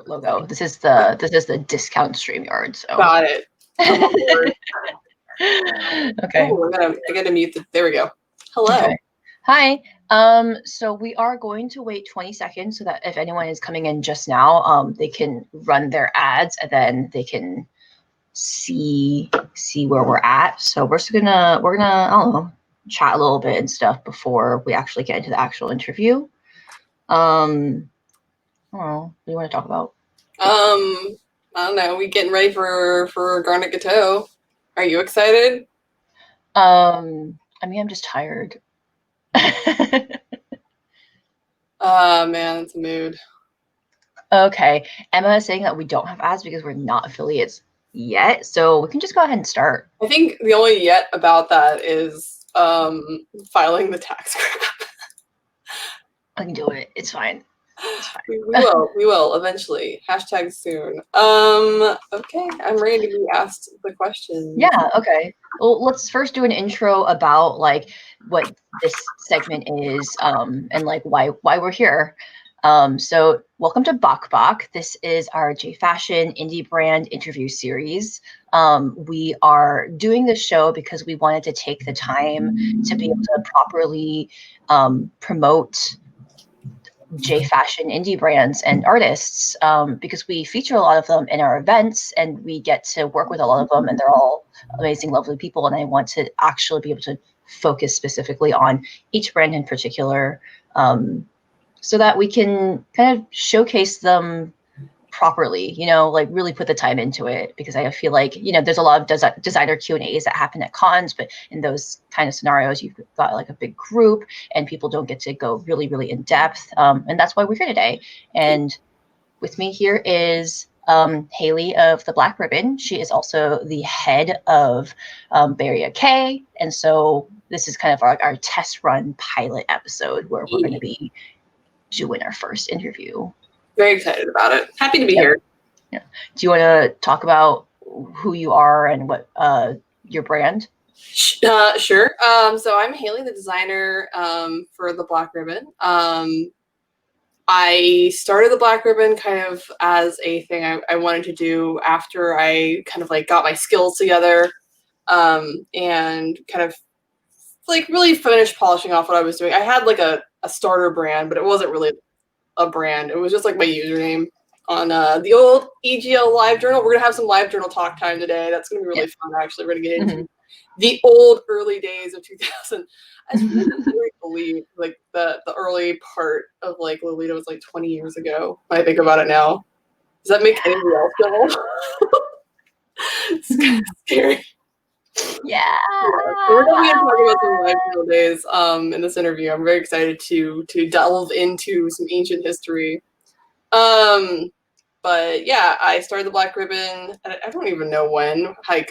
logo. This is the discount StreamYard. So got it. I'm on board. Okay. Ooh, I gotta mute there we go. Hello. Okay. Hi. So we are going to wait 20 seconds so that if anyone is coming in just now, they can run their ads and then they can see where we're at. So we're gonna I don't know, chat a little bit and stuff before we actually get into the actual interview. I don't know. What do you want to talk about? I don't know. We getting ready for Garnet Gateau. Are you excited? I mean, I'm just tired. Man, it's a mood. Okay. Emma is saying that we don't have ads because we're not affiliates yet. So we can just go ahead and start. I think the only yet about that is filing the tax crap. I can do it. It's fine. It's fine. We will eventually. Hashtag soon. Okay, I'm ready to be asked the question. Yeah, okay. Well, let's first do an intro about like what this segment is, and like why we're here. So welcome to BAK BAK. This is our J Fashion indie brand interview series. We are doing this show because we wanted to take the time to be able to properly promote J Fashion indie brands and artists, because we feature a lot of them in our events and we get to work with a lot of them, and they're all amazing, lovely people. And I want to actually be able to focus specifically on each brand in particular, so that we can kind of showcase them properly, like really put the time into it, because I feel like, there's a lot of designer Q&As that happen at cons, but in those kind of scenarios, you've got like a big group and people don't get to go really, really in depth. And that's why we're here today. And with me here is Halley of the Black Ribbon. She is also the head of Bay Area Kei. And so this is kind of our test run pilot episode where we're going to be doing our first interview. Very excited about it. Happy to be here. Yeah. Do you want to talk about who you are and what your brand? Sure. So I'm Halley, the designer for the Black Ribbon. I started the Black Ribbon kind of as a thing I wanted to do after I kind of like got my skills together, and kind of like really finished polishing off what I was doing. I had like a starter brand, but it wasn't really a brand. It was just like my username on the old EGL live journal. We're gonna have some live journal talk time today. That's gonna be really fun. Actually, we're gonna get into the old early days of 2000. I really believe like the early part of like Lolita was like 20 years ago. When I think about it now, does that make anybody else feel? It's kind of scary. Yeah. So we're going to be talking about some live journal days in this interview. I'm very excited to delve into some ancient history. But yeah, I started the Black Ribbon. I don't even know when I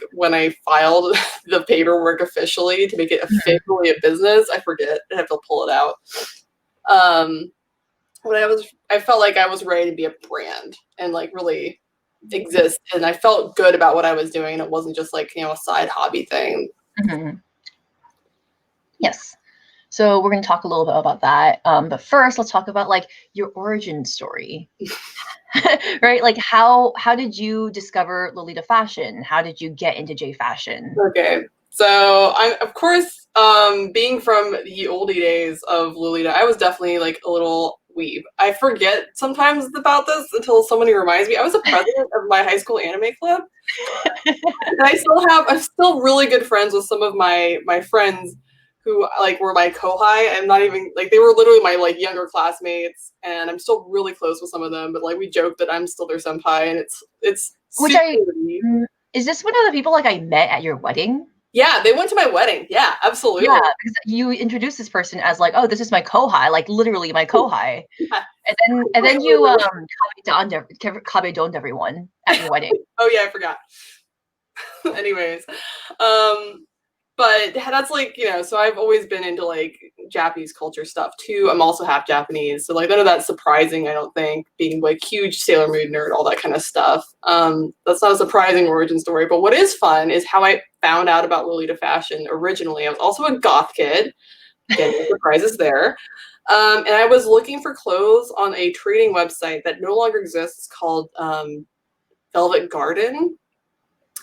filed the paperwork officially to make it officially a business. I forget. I have to pull it out. But I felt like I was ready to be a brand and like really exist, and I felt good about what I was doing. It wasn't just like, a side hobby thing. Yes. So we're going to talk a little bit about that. But first, let's talk about like your origin story, right? Like how did you discover Lolita fashion? How did you get into J Fashion? Okay. So I'm, of course, being from the oldie days of Lolita, I was definitely like a little weeb. I forget sometimes about this until somebody reminds me. I was a president of my high school anime club. And I'm still really good friends with some of my friends who like were my kohai. I'm not even like, they were literally my like younger classmates, and I'm still really close with some of them, but like we joke that I'm still their senpai, and it's is this one of the people like I met at your wedding? Yeah, they went to my wedding. Yeah, absolutely. Yeah, because you introduced this person as like, oh, this is my kohai, like literally my kohai. Yeah. And then you kabedoned everyone at your wedding. Oh yeah, I forgot. Anyways, but that's like, so I've always been into like Japanese culture stuff too. I'm also half Japanese, so like none of that's surprising, I don't think, being like huge Sailor Moon nerd, all that kind of stuff. That's not a surprising origin story, but what is fun is how I found out about Lolita fashion originally. I was also a goth kid. Again, no surprises there. And I was looking for clothes on a trading website that no longer exists called Velvet Garden.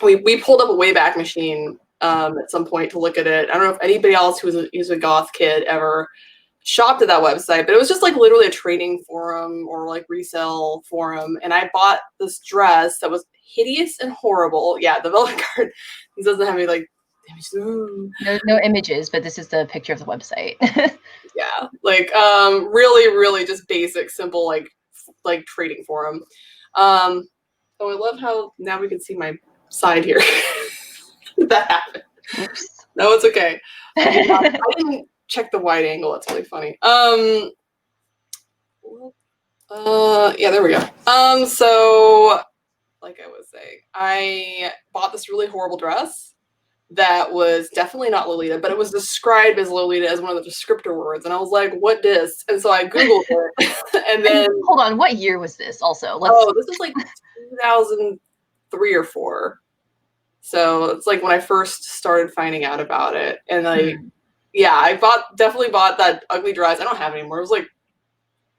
We pulled up a Wayback Machine at some point to look at it. I don't know if anybody else who's a goth kid ever shopped at that website, but it was just like literally a trading forum or like resale forum. And I bought this dress that was hideous and horrible. Yeah, the Velvet Garden. He doesn't have any like No images, but this is the picture of the website. yeah, like really just basic, simple like trading forum. Oh, I love how now we can see my side here. That happened. Oops. No, it's okay. I didn't check the wide angle. That's really funny. Yeah, there we go. So like I was saying, I bought this really horrible dress that was definitely not Lolita, but it was described as Lolita as one of the descriptor words, and I was like, "What dis?" And so I googled it, and then hold on, what year was this? Also, this is like 2003 or 4. So it's like when I first started finding out about it, and yeah, I definitely bought that ugly dress. I don't have it anymore.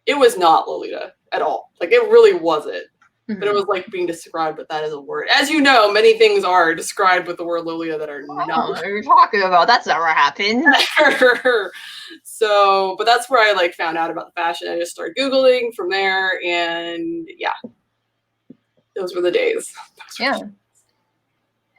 It was not Lolita at all. Like it really wasn't. But it was like being described with that as a word. As you know, many things are described with the word Lolita that are not. What are you talking about? That's never happened. So, but that's where I like found out about the fashion. I just started Googling from there, and yeah, those were the days. Yeah.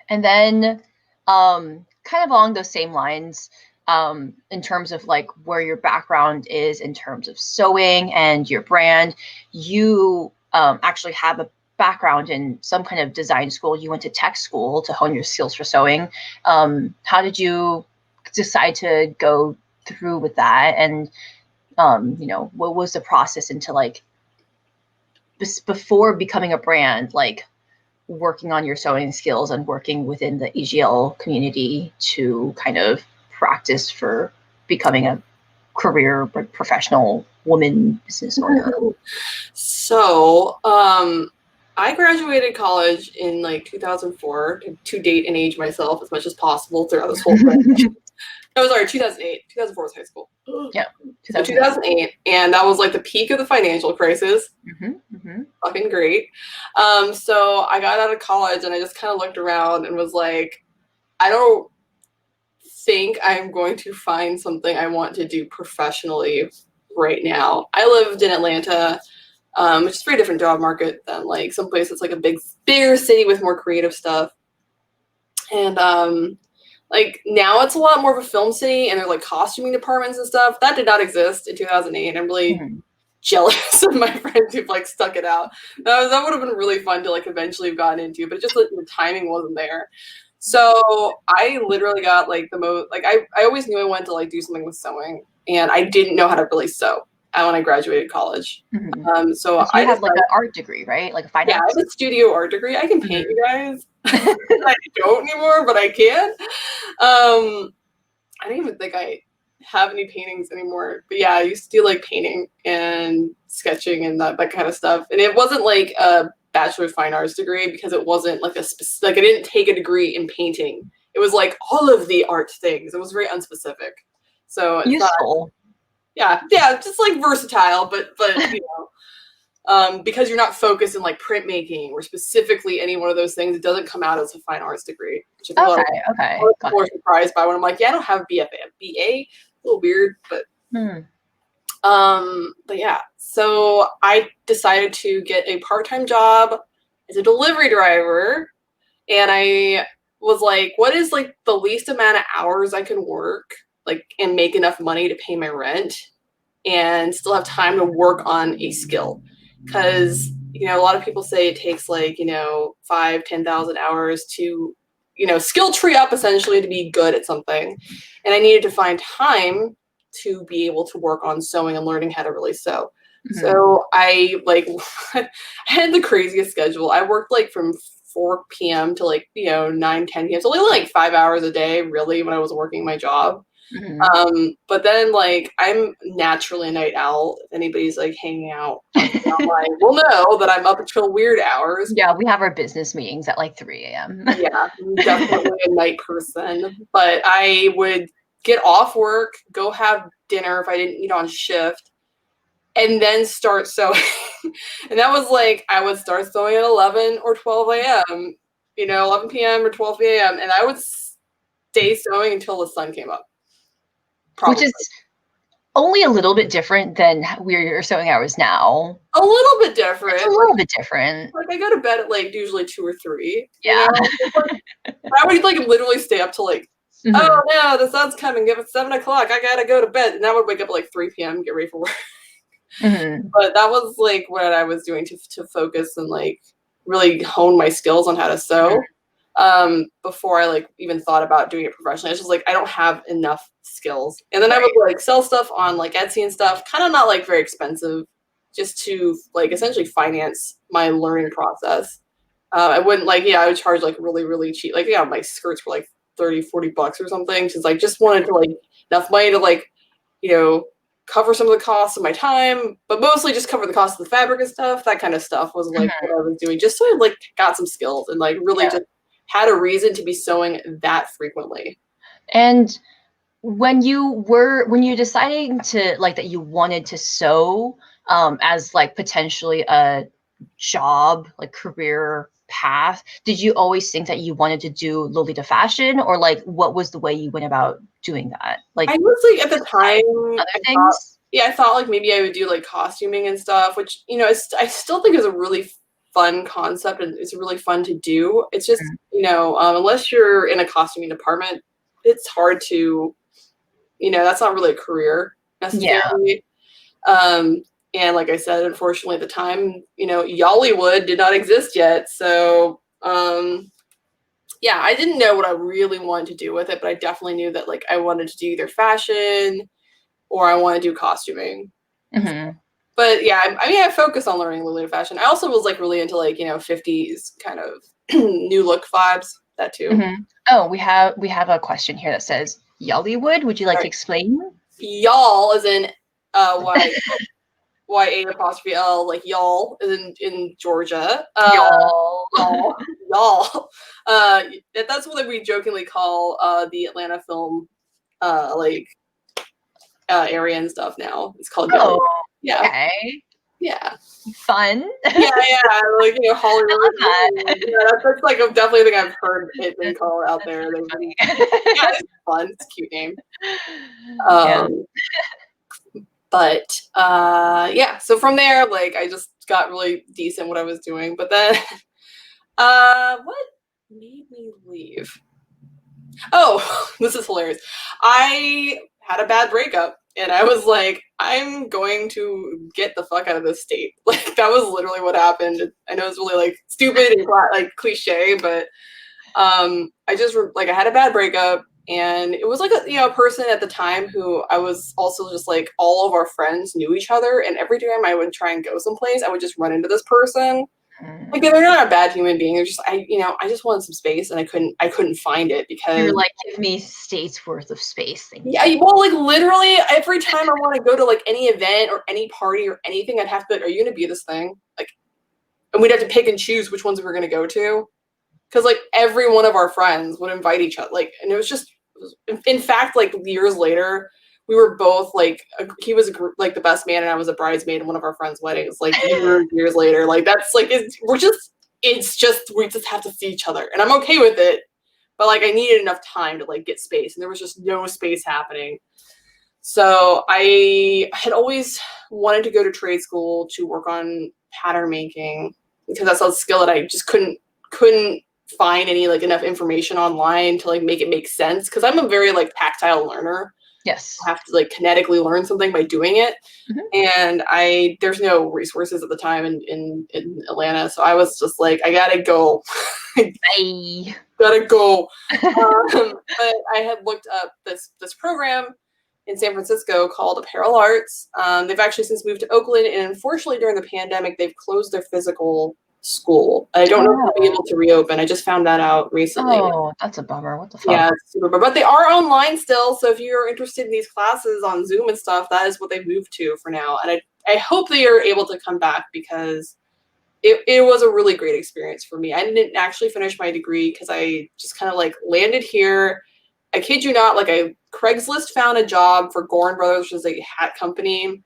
And then, kind of along those same lines, in terms of like where your background is in terms of sewing and your brand, you actually have a background in some kind of design school. You went to tech school to hone your skills for sewing. How did you decide to go through with that? And, what was the process into like before becoming a brand, like working on your sewing skills and working within the EGL community to kind of practice for becoming a career professional woman business owner? So, I graduated college in like 2004 to date and age myself as much as possible throughout this whole thing. No, sorry, 2008. 2004 was high school. Yeah. So 2008, and that was like the peak of the financial crisis. Fucking great. So I got out of college and I just kind of looked around and was like, I don't think I'm going to find something I want to do professionally right now. I lived in Atlanta, which is a very different job market than like some place that's like a bigger city with more creative stuff. And like now it's a lot more of a film city, and there's like costuming departments and stuff that did not exist in 2008. I'm really jealous of my friends who've like stuck it out. That would have been really fun to like eventually have gotten into, but just the timing wasn't there. So I literally got like the most like I always knew I wanted to like do something with sewing, and I didn't know how to really sew when I graduated college. So you have like an art degree, right? Like a fine arts? I have a studio art degree. I can paint, you guys. I don't anymore, but I can. I don't even think I have any paintings anymore. But yeah, I used to do like painting and sketching and that kind of stuff. And it wasn't like a Bachelor of Fine Arts degree because it wasn't like I didn't take a degree in painting. It was like all of the art things. It was very unspecific. So it's useful. Yeah, just like versatile, but you know, because you're not focused in like printmaking or specifically any one of those things, it doesn't come out as a fine arts degree. Which I was more surprised by when I'm like, yeah, I don't have a BFA, I have BA. A little weird, but yeah. So I decided to get a part-time job as a delivery driver, and I was like, what is like the least amount of hours I can work, like, and make enough money to pay my rent and still have time to work on a skill? Because, you know, a lot of people say it takes like, you know, 5,000-10,000 hours to, you know, skill tree up essentially to be good at something. And I needed to find time to be able to work on sewing and learning how to really sew. So I like I had the craziest schedule. I worked like from 4 p.m. to like, you know, 9-10 p.m. So only like 5 hours a day really when I was working my job. But then like I'm naturally a night owl. If anybody's like hanging out online will know that I'm up until weird hours. Yeah, we have our business meetings at like 3 a.m. Yeah, I'm definitely a night person. But I would get off work, go have dinner if I didn't eat on shift, and then start sewing. And that was like, I would start sewing at 11 or 12 a.m., 11 p.m. or 12 a.m., and I would stay sewing until the sun came up. Which Probably. is only a little bit different than your sewing hours now. A little bit different. It's a little bit different. Like I go to bed at like usually 2 or 3. Yeah. I would like literally stay up till like, oh no, the sun's coming. If it's 7 o'clock, I gotta go to bed. And I would wake up at like 3 p.m. Get ready for work. But that was like what I was doing to focus and like really hone my skills on how to sew. Before I like even thought about doing it professionally. It's just like I don't have enough skills. And then I would like sell stuff on like Etsy and stuff, kind of not like very expensive, just to like essentially finance my learning process. I wouldn't like, I would charge like really, really cheap. Like, my skirts were like 30, $40 or something. Cause I just wanted to like enough money to like, cover some of the costs of my time, but mostly just cover the cost of the fabric and stuff. That kind of stuff was like what I was doing, just so I like got some skills and like really just had a reason to be sewing that frequently. And when you deciding to like that you wanted to sew as like potentially a job, like career path, did you always think that you wanted to do Lolita fashion, or like what was the way you went about doing that? Like I was like at the time other things? I thought like maybe I would do like costuming and stuff, which I still think is a really fun concept and it's really fun to do. It's just unless you're in a costuming department, it's hard to that's not really a career necessarily. And like I said, unfortunately at the time, Yollywood did not exist yet. So I didn't know what I really wanted to do with it, but I definitely knew that like I wanted to do either fashion or I want to do costuming. But I focused on learning Lolita fashion. I also was like really into like 50s kind of new look vibes. That too. Oh, we have a question here that says Yollywood. Would you like to explain? Y'all is in YA''L, like y'all is in Georgia. Y'all. That's what we jokingly call the Atlanta film area and stuff now. It's called y'all. Yeah. Okay. Yeah. Fun. Yeah, like Hollywood. I love that. That's like definitely a thing I've heard it being called out there. It's fun. It's a cute name. But so from there, like I just got really decent what I was doing. But then what made me leave? Oh, this is hilarious. I had a bad breakup and I was like, I'm going to get the fuck out of this state. Like that was literally what happened. I know it's really like stupid and like cliche, but I just like I had a bad breakup. And it was like a person at the time who I was also just like all of our friends knew each other, and every time I would try and go someplace, I would just run into this person. Like they're not a bad human being. They're just I just wanted some space, and I couldn't find it because you're like, give me states worth of space. Well, like literally every time I want to go to like any event or any party or anything, I'd have to be like, are you going to be this thing? Like, and we'd have to pick and choose which ones we were going to go to. Because like every one of our friends would invite each other, like, and it was just, in fact, like years later, we were both like, he was like the best man and I was a bridesmaid in one of our friends' weddings. Like years later, like that's like we just have to see each other, and I'm okay with it. But like I needed enough time to like get space, and there was just no space happening. So I had always wanted to go to trade school to work on pattern making because that's a skill that I just couldn't find any like enough information online to like make it make sense, because I'm a very like tactile learner. Yes. I have to like kinetically learn something by doing it. And there's no resources at the time in Atlanta, so I was just like, I gotta go. Bye. Gotta go. But I had looked up this program in San Francisco called Apparel Arts. They've actually since moved to Oakland, and unfortunately during the pandemic they've closed their physical school. I don't know if they'll be able to reopen. I just found that out recently. Oh, that's a bummer. What the fuck? Yeah, it's super bummer. But they are online still, so if you're interested in these classes on Zoom and stuff, that is what they've moved to for now. And I hope they are able to come back, because it was a really great experience for me. I didn't actually finish my degree because I just kind of like landed here I kid you not, like I Craigslist found a job for Gorin Brothers, which is a hat company.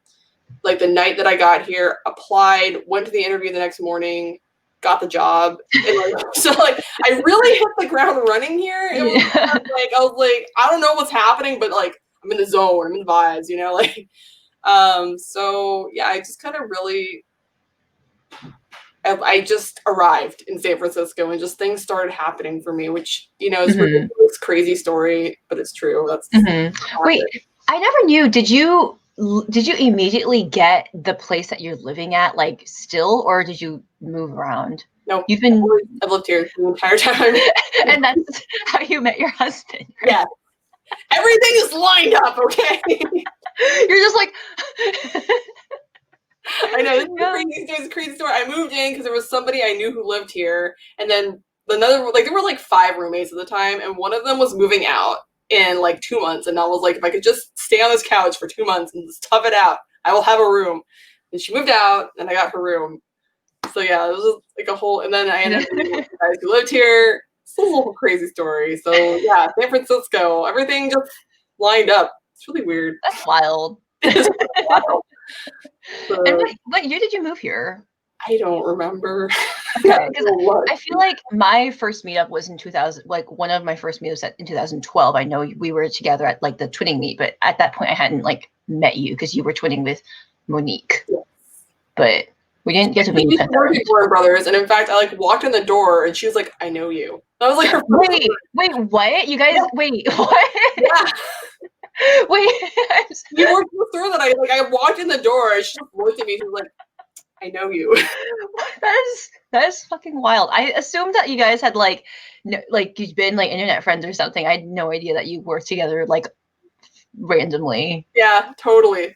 Like the night that I got here, applied, went to the interview the next morning, got the job. And like, so like I really hit the ground running here. It was like I was like, I don't know what's happening, but like I'm in the zone, I'm in the vibes, you know, like so yeah, I just kind of really I just arrived in San Francisco and just things started happening for me, which, you know, is ridiculous, crazy story, but it's true. That's Wait, I never knew. Did you immediately get the place that you're living at, like still, or did you move around? No, You've been. I've lived here the entire time. And that's how you met your husband. Right? Yeah. Everything is lined up, okay? You're just like. I know, this is a crazy story. I moved in because there was somebody I knew who lived here, and then another, like there were like 5 roommates at the time, and one of them was moving out in like 2 months, and I was like, if I could just stay on this couch for 2 months and just tough it out, I will have a room. And she moved out, and I got her room. So yeah, it was like a whole, and then I ended up meeting the guys who lived here. It's a little crazy story. So yeah, San Francisco, everything just lined up. It's really weird. That's wild. It's wild. So, and what year did you move here? I don't remember. Okay, because I feel like my first meetup was in 2000. Like one of my first meetups in 2012. I know we were together at like the twinning meet, but at that point I hadn't like met you because you were twinning with Monique. Yes. But we didn't get to meet each other. Brothers, and in fact, I like walked in the door, and she was like, "I know you." I was like, "Wait, what? You guys? Yeah. Wait, what?" Yeah. Wait, you worked through that. I walked in the door, and she looked at me. She was like, "I know you." That is fucking wild. I assumed that you guys had like you'd been like internet friends or something. I had no idea that you worked together like randomly. Yeah, totally.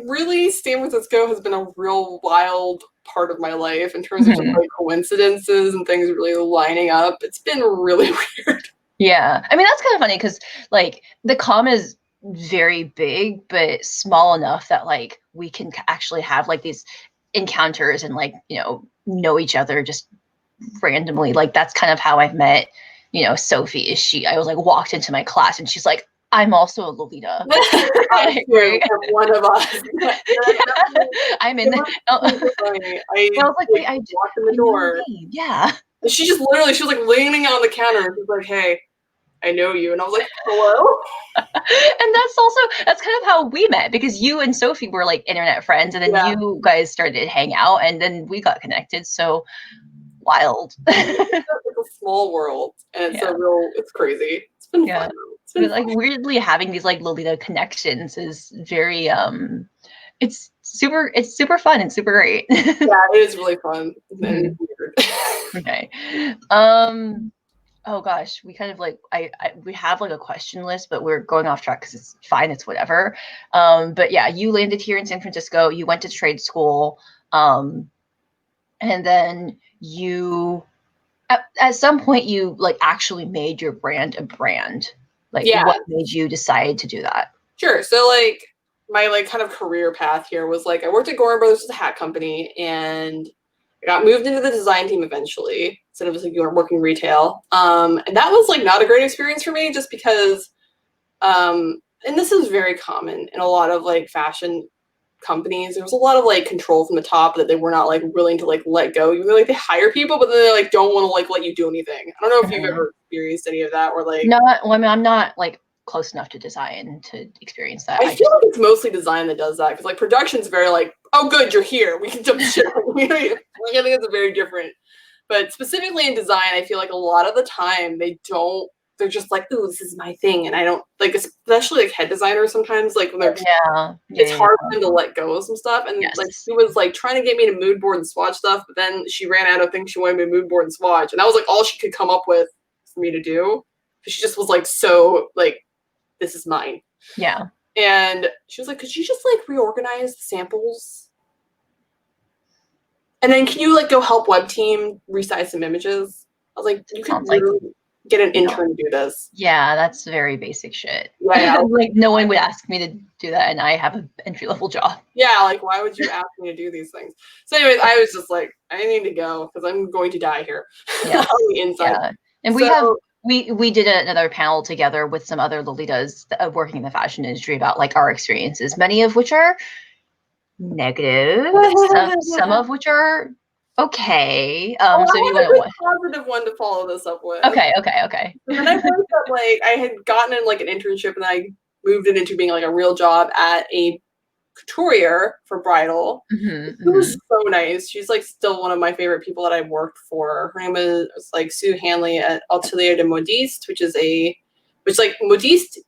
Really, San Francisco has been a real wild part of my life in terms of just like coincidences and things really lining up. It's been really weird. Yeah, I mean that's kind of funny because like the comm is very big but small enough that like we can actually have like these encounters and like know each other just randomly. Like that's kind of how I've met Sophie. Is I was like walked into my class and she's like, I'm also a Lolita. Right? One of us. Yeah. I'm in the. I was like, wait, I walked in the door. Yeah. She was like leaning on the counter and she's like, hey, I know you. And I was like, hello? And that's kind of how we met because you and Sophie were like internet friends and then you guys started to hang out and then we got connected. So wild. It's a small world and it's crazy. It's been fun. It's been like weirdly having these like Lolita connections is very it's super fun and super great. Yeah, it is really fun. And weird. Okay. Oh gosh, we kind of like we have like a question list, but we're going off track because it's fine, it's whatever. But yeah, you landed here in San Francisco, you went to trade school, and then you at some point you like actually made your brand a brand. Like what made you decide to do that? Sure. So like my like kind of career path here was like I worked at Gorin Brothers, a hat company, and I got moved into the design team eventually instead of just like working retail. And that was like not a great experience for me just because and this is very common in a lot of like fashion companies. There was a lot of like control from the top that they were not like willing to like let go. You know, like they hire people, but then they like don't want to like let you do anything. I don't know if you've ever experienced any of that or like. No, well, I mean, I'm not like close enough to design to experience that. I feel like it's mostly design that does that because like production's very like, oh good, you're here, we can jump shit. Like I think it's a very different. But specifically in design, I feel like a lot of the time they're just like, ooh, this is my thing. And I don't like, especially like head designers sometimes, like when they're, it's hard for them to let go of some stuff. And like, she was like trying to get me to mood board and swatch stuff, but then she ran out of things she wanted me to mood board and swatch. And that was like all she could come up with for me to do. She just was like, so like, this is mine. Yeah. And she was like, could you just like reorganize the samples? And then can you like go help web team resize some images? I was like, you can literally get an intern to do this. Yeah, that's very basic shit. Yeah. Like no one would ask me to do that and I have an entry-level job. Yeah, like why would you ask me to do these things? So anyways, I was just like, I need to go because I'm going to die here. Yeah. On the inside. Yeah. And we have we did another panel together with some other Lolitas working in the fashion industry about like our experiences, many of which are negative, some of which are okay. Oh, So I if you want want a to, good positive one to follow this up with. okay. And then I learned that like I had gotten in like an internship and I moved it into being like a real job at a couturier for bridal. It was so nice. She's like still one of my favorite people that I've worked for. Her name is like Sue Hanley at Atelier de Modiste, which like modiste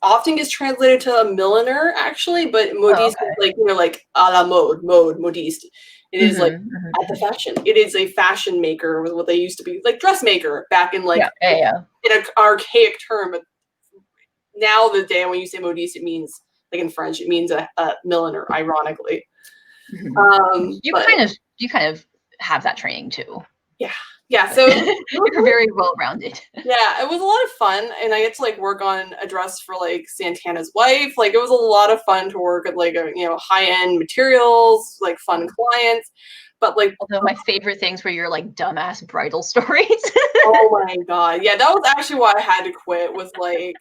often gets translated to a milliner actually, but Oh, modiste okay. is like, you know, like a la mode, modiste. It is like at the fashion. It is a fashion maker with what they used to be like dressmaker back in like yeah. in an archaic term, but now the day when you say modiste, it means like in French, it means a milliner, ironically. You But kind of have that training too. Yeah. So you're very well rounded. Yeah, it was a lot of fun, and I get to like work on a dress for like Santana's wife. Like it was a lot of fun to work at like high end materials, like fun clients. But like, although my favorite things were your like dumbass bridal stories. Oh my god, yeah, that was actually why I had to quit. Was like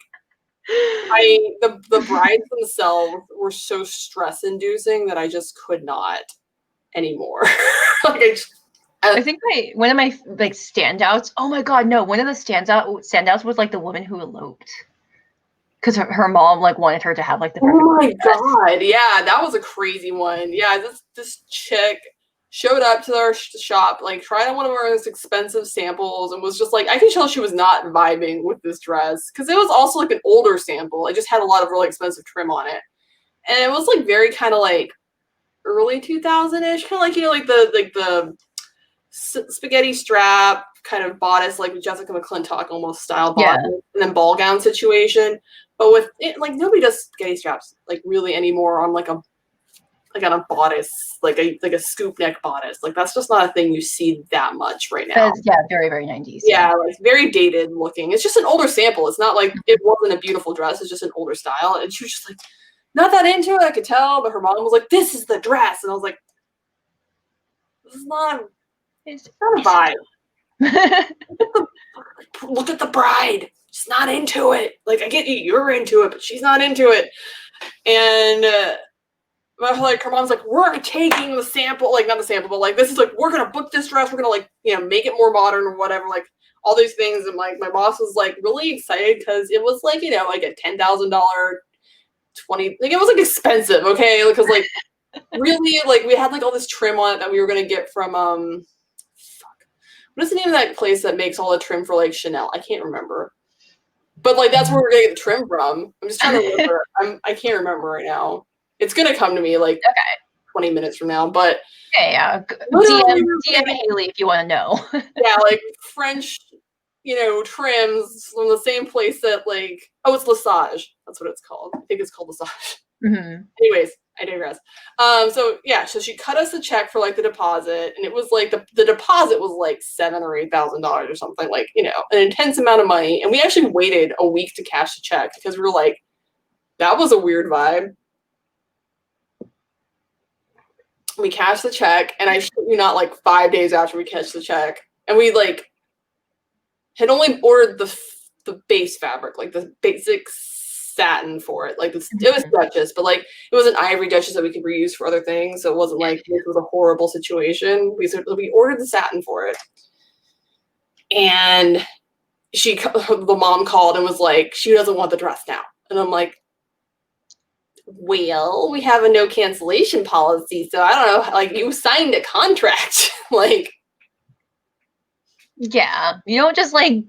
the brides themselves were so stress inducing that I just could not anymore. Like I think one of my like standouts. Oh my god, no! One of the standouts was like the woman who eloped because her mom like wanted her to have like the. Oh my god, yeah, that was a crazy one. Yeah, this chick showed up to our shop, like tried on one of our most expensive samples, and was just like, I can tell she was not vibing with this dress because it was also like an older sample. It just had a lot of really expensive trim on it, and it was like very kind of like early 2000-ish, kind of like like the spaghetti strap kind of bodice, like Jessica McClintock almost style bodice, and then ball gown situation. But with it, like nobody does spaghetti straps like really anymore on like on a bodice, like a scoop neck bodice. Like that's just not a thing you see that much right now. Very, very 90s. Yeah, like very dated looking. It's just an older sample. It's not like it wasn't a beautiful dress. It's just an older style. And she was just like, not that into it, I could tell. But her mom was like, this is the dress. And I was like, this is not a vibe. Look at the bride. She's not into it. Like, I get you're into it, but she's not into it. And like her mom's like, we're taking the sample, like not the sample, but like this is like we're gonna book this dress. We're gonna like make it more modern or whatever. Like all these things. And like my boss was like really excited because it was like like a $10,000 20 like it was like expensive. Okay, because like really like we had like all this trim on it that we were gonna get from what is the name of that place that makes all the trim for like Chanel? I can't remember. But like that's where we're gonna get the trim from. I'm just trying to remember. I can't remember right now. It's gonna come to me like 20 minutes from now. But yeah. DM Haley if you want to know. Yeah, like French, trims from the same place that like it's Lesage. That's what it's called. I think it's called Lesage. Anyways, I digress. So she cut us a check for like the deposit, and it was like the deposit was like $7,000 or $8,000 or something, like an intense amount of money. And we actually waited a week to cash the check because we were like, that was a weird vibe. We cashed the check, and I shit you not, like 5 days after we cashed the check, and we like had only ordered the base fabric, like the basic satin for it. Like it was Duchess, but like it was an ivory Duchess that we could reuse for other things. So it wasn't like this was a horrible situation. We ordered the satin for it, and the mom called and was like, she doesn't want the dress now. And I'm like, well, we have a no cancellation policy, so I don't know. Like you signed a contract, like. Yeah, you don't just like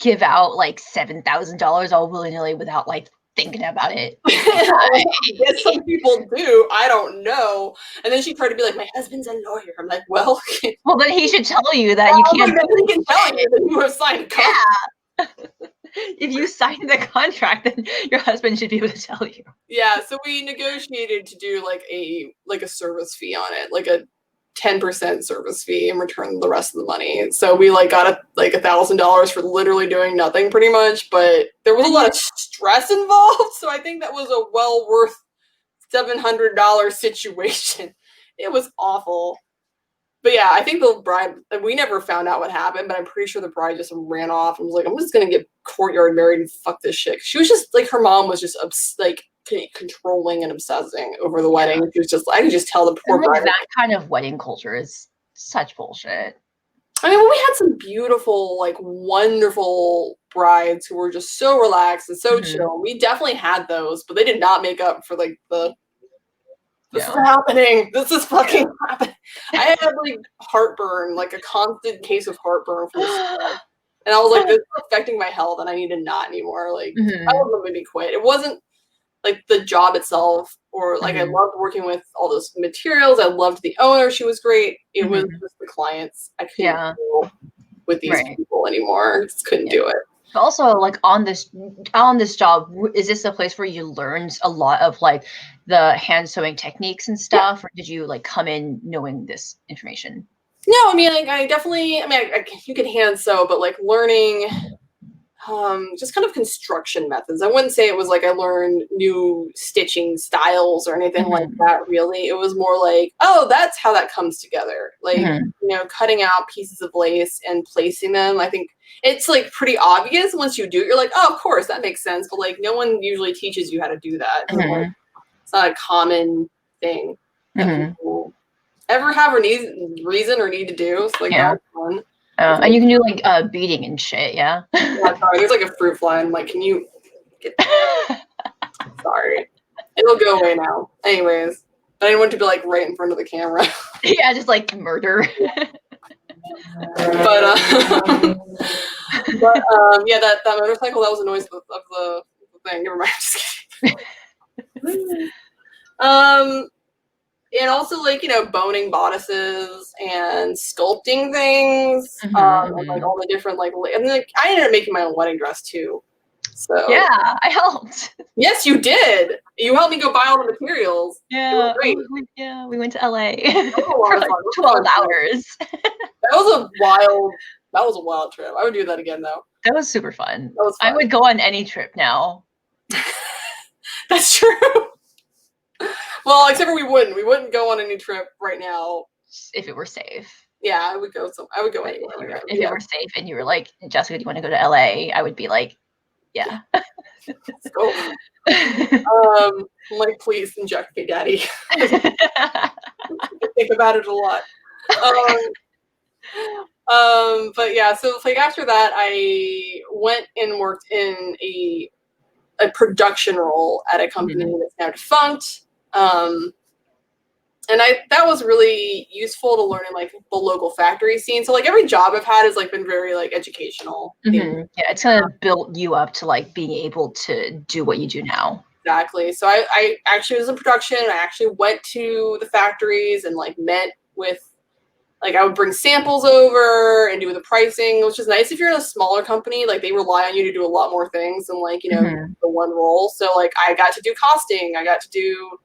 give out like $7,000 all willy-nilly without like thinking about it. Yes, some people do. I don't know. And then she tried to be like, my husband's a lawyer. I'm like, well, then he should tell you that you can't. He can tell you that you have signed a contract. If you signed the contract, then your husband should be able to tell you. Yeah, so we negotiated to do like a service fee on it, like a 10% service fee, and return the rest of the money. So we like got $1,000 for literally doing nothing pretty much, but there was a lot of stress involved. So I think that was a well worth $700 situation. It was awful. But yeah, I think the bride, we never found out what happened, but I'm pretty sure the bride just ran off and was like, I'm just going to get courtyard married and fuck this shit. She was just like, her mom was just like controlling and obsessing over the wedding. She was just, I could just tell the poor bride. That kind of wedding culture is such bullshit. I mean, we had some beautiful, like wonderful brides who were just so relaxed and so chill. We definitely had those, but they did not make up for like this is happening. This is fucking happening. I had like heartburn, like a constant case of heartburn from this. And I was like, this is affecting my health and I need to not anymore. Like, I was made me quit. It wasn't like the job itself, or like I loved working with all those materials. I loved the owner. She was great. It was just the clients. I couldn't deal with these people anymore. I just couldn't do it. But also, like on this job, is this a place where you learned a lot of like the hand sewing techniques and stuff, or did you like come in knowing this information? No, I mean, like I definitely, I mean, you can hand sew, but like learning just kind of construction methods. I wouldn't say it was like I learned new stitching styles or anything like that, really. It was more like, oh, that's how that comes together. Like, you know, cutting out pieces of lace and placing them. I think it's like pretty obvious once you do it. You're like, oh, of course, that makes sense. But like, no one usually teaches you how to do that. Like, it's not a common thing that people ever have or need reason or need to do. So like, that's fun. And you can do like beading and shit, yeah. Sorry, there's like a fruit fly. I'm like, can you get sorry. It'll go away now. Anyways. I didn't want to be like right in front of the camera. Yeah, just like murder. But yeah, that motorcycle, that was the noise of the thing. Never mind, just kidding. And also, like, you know, boning bodices and sculpting things, and like all the different, like, and like I ended up making my own wedding dress too. So yeah, I helped. Yes, you did. You helped me go buy all the materials. Yeah, we went to LA for like 12 hours. That was a wild trip. I would do that again, though. That was super fun. That was fun. I would go on any trip now. That's true. Well, except for we wouldn't go on any trip right now if it were safe. Yeah, I would go anywhere. If it were safe and you were like, Jessica, do you want to go to LA? I would be like, yeah. Let's go. I'm like, please inject me, daddy. I think about it a lot. But yeah, so it's like after that, I went and worked in a production role at a company that's now defunct. And that was really useful to learn in like the local factory scene. So like every job I've had has like been very like educational. Yeah, it's kind of built you up to like being able to do what you do now. Exactly. So I actually was in production. I actually went to the factories and like met with, like, I would bring samples over and do the pricing, which is nice if you're in a smaller company. Like they rely on you to do a lot more things than like, you know, the one role. So like I got to do costing. I got to do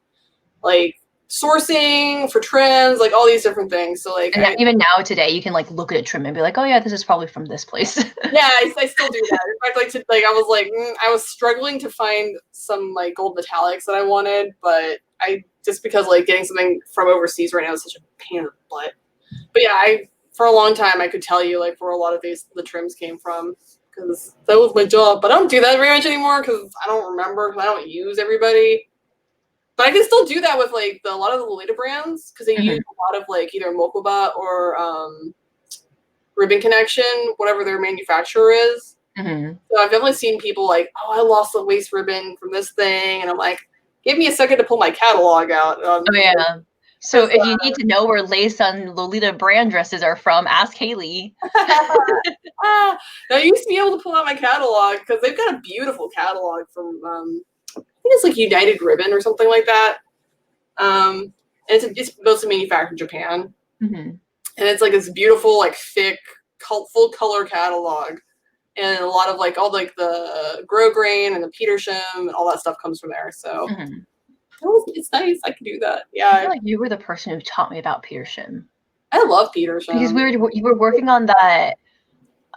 like sourcing for trims, like all these different things. So like even now today you can like look at a trim and be like, oh yeah, this is probably from this place. Yeah, I still do that. In fact, I was like I was struggling to find some like gold metallics that I wanted, but I just because like getting something from overseas right now is such a pain in the butt. But yeah, for a long time I could tell you like where a lot of the trims came from, because that was my job. But I don't do that very much anymore because I don't remember, because I don't use everybody. But I can still do that with like a lot of the Lolita brands, because they use a lot of like either Mokuba or Ribbon Connection, whatever their manufacturer is. So I've definitely seen people like, oh, I lost the waist ribbon from this thing, and I'm like, give me a second to pull my catalog out. Oh yeah. So if you need to know where lace on Lolita brand dresses are from, ask Halley. I used to be able to pull out my catalog because they've got a beautiful catalog from I think it's like United Ribbon or something like that. And it's mostly manufactured in Japan. And it's like this beautiful, like thick, full color catalog. And a lot of like all like the grosgrain and the Petersham and all that stuff comes from there. So it's nice. I can do that. Yeah. I feel like you were the person who taught me about Petersham. I love Petersham. Because you were working on that.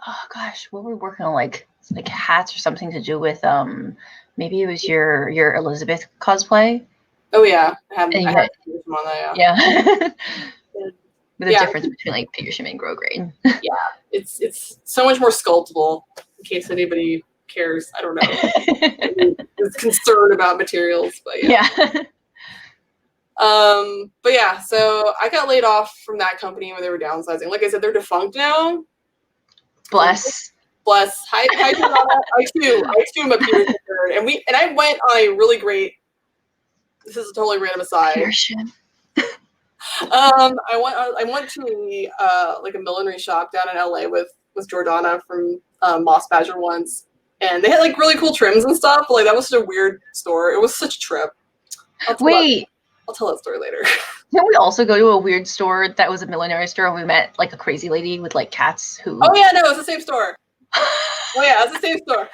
Oh gosh, what were we working on? Like hats or something to do with maybe it was your Elizabeth cosplay. Oh yeah, I had Petersham on that. Yeah. With the difference between like Petersham and grosgrain. Yeah, it's so much more sculptable. In case anybody cares, I don't know. Is concerned about materials, but yeah. But yeah, so I got laid off from that company when they were downsizing. Like I said, they're defunct now. Bless. Hi, I too am a Peterson nerd, and I went on a really great. This is a totally random aside. Petersham. I went to like a millinery shop down in LA with Jordana from Moss Badger once, and they had like really cool trims and stuff. But, like that was such a weird store. It was such a trip. I'll tell that story later. Can we also go to a weird store that was a millinery store and we met like a crazy lady with like cats who... Oh yeah, no, it's the same store. Oh yeah, it's the same store.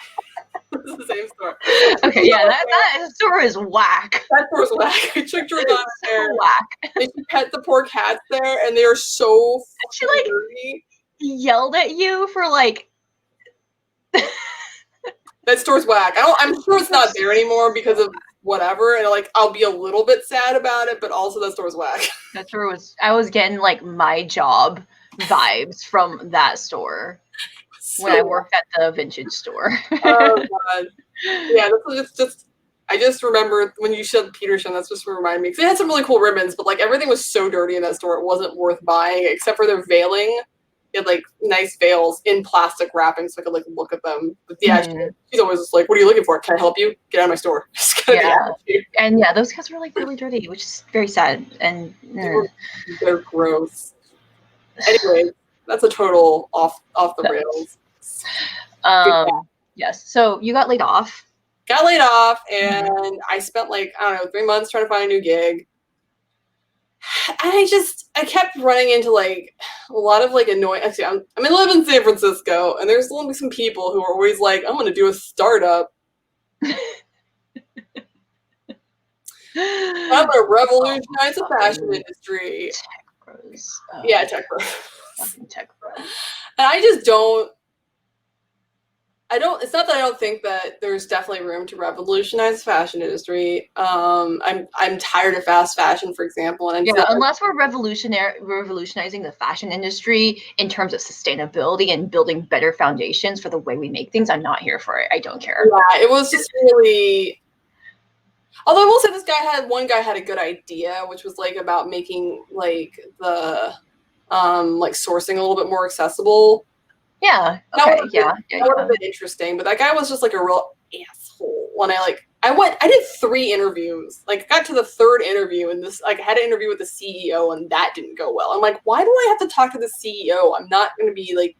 It's the same store. Okay, yeah, that store is whack. That store is whack. I took Jordana there. Whack. And she pet the poor cats there, and they are so she like dirty. Yelled at you for like... That store's whack. I'm sure it's not there anymore because of whatever, and like I'll be a little bit sad about it, but also that store's whack. That store was... I was getting like my job vibes from that store when I worked at the vintage store. Oh god. Yeah, that's just I just remember when you said Peterson, that's just what reminded me. Because they had some really cool ribbons, but like everything was so dirty in that store, it wasn't worth buying, except for their veiling. They had like nice veils in plastic wrapping, so I could like look at them. But yeah, she's always just like, "What are you looking for? Can I help you? Get out of my store." And yeah, those cats were like really dirty, which is very sad. And they're gross. Anyway, that's a total off the rails. Yes. So you got laid off. Got laid off, and I spent like, I don't know, 3 months trying to find a new gig. And I kept running into like a lot of like annoying. Actually, I live in San Francisco, and there's only some people who are always like, "I'm going to do a startup. I'm going to revolutionize the fashion industry." Tech bros. Yeah, tech bros. Fucking tech bros. And I just don't. It's not that I don't think that there's definitely room to revolutionize the fashion industry. I'm tired of fast fashion, for example, and unless we're revolutionizing the fashion industry in terms of sustainability and building better foundations for the way we make things, I'm not here for it. I don't care. Yeah, it was just really. Although I will say, one guy had a good idea, which was like about making like the like sourcing a little bit more accessible. Yeah. Okay. That would have been interesting, but that guy was just like a real asshole. When I did 3 interviews. Like, got to the 3rd interview, and I had an interview with the CEO, and that didn't go well. I'm like, why do I have to talk to the CEO? I'm not going to be like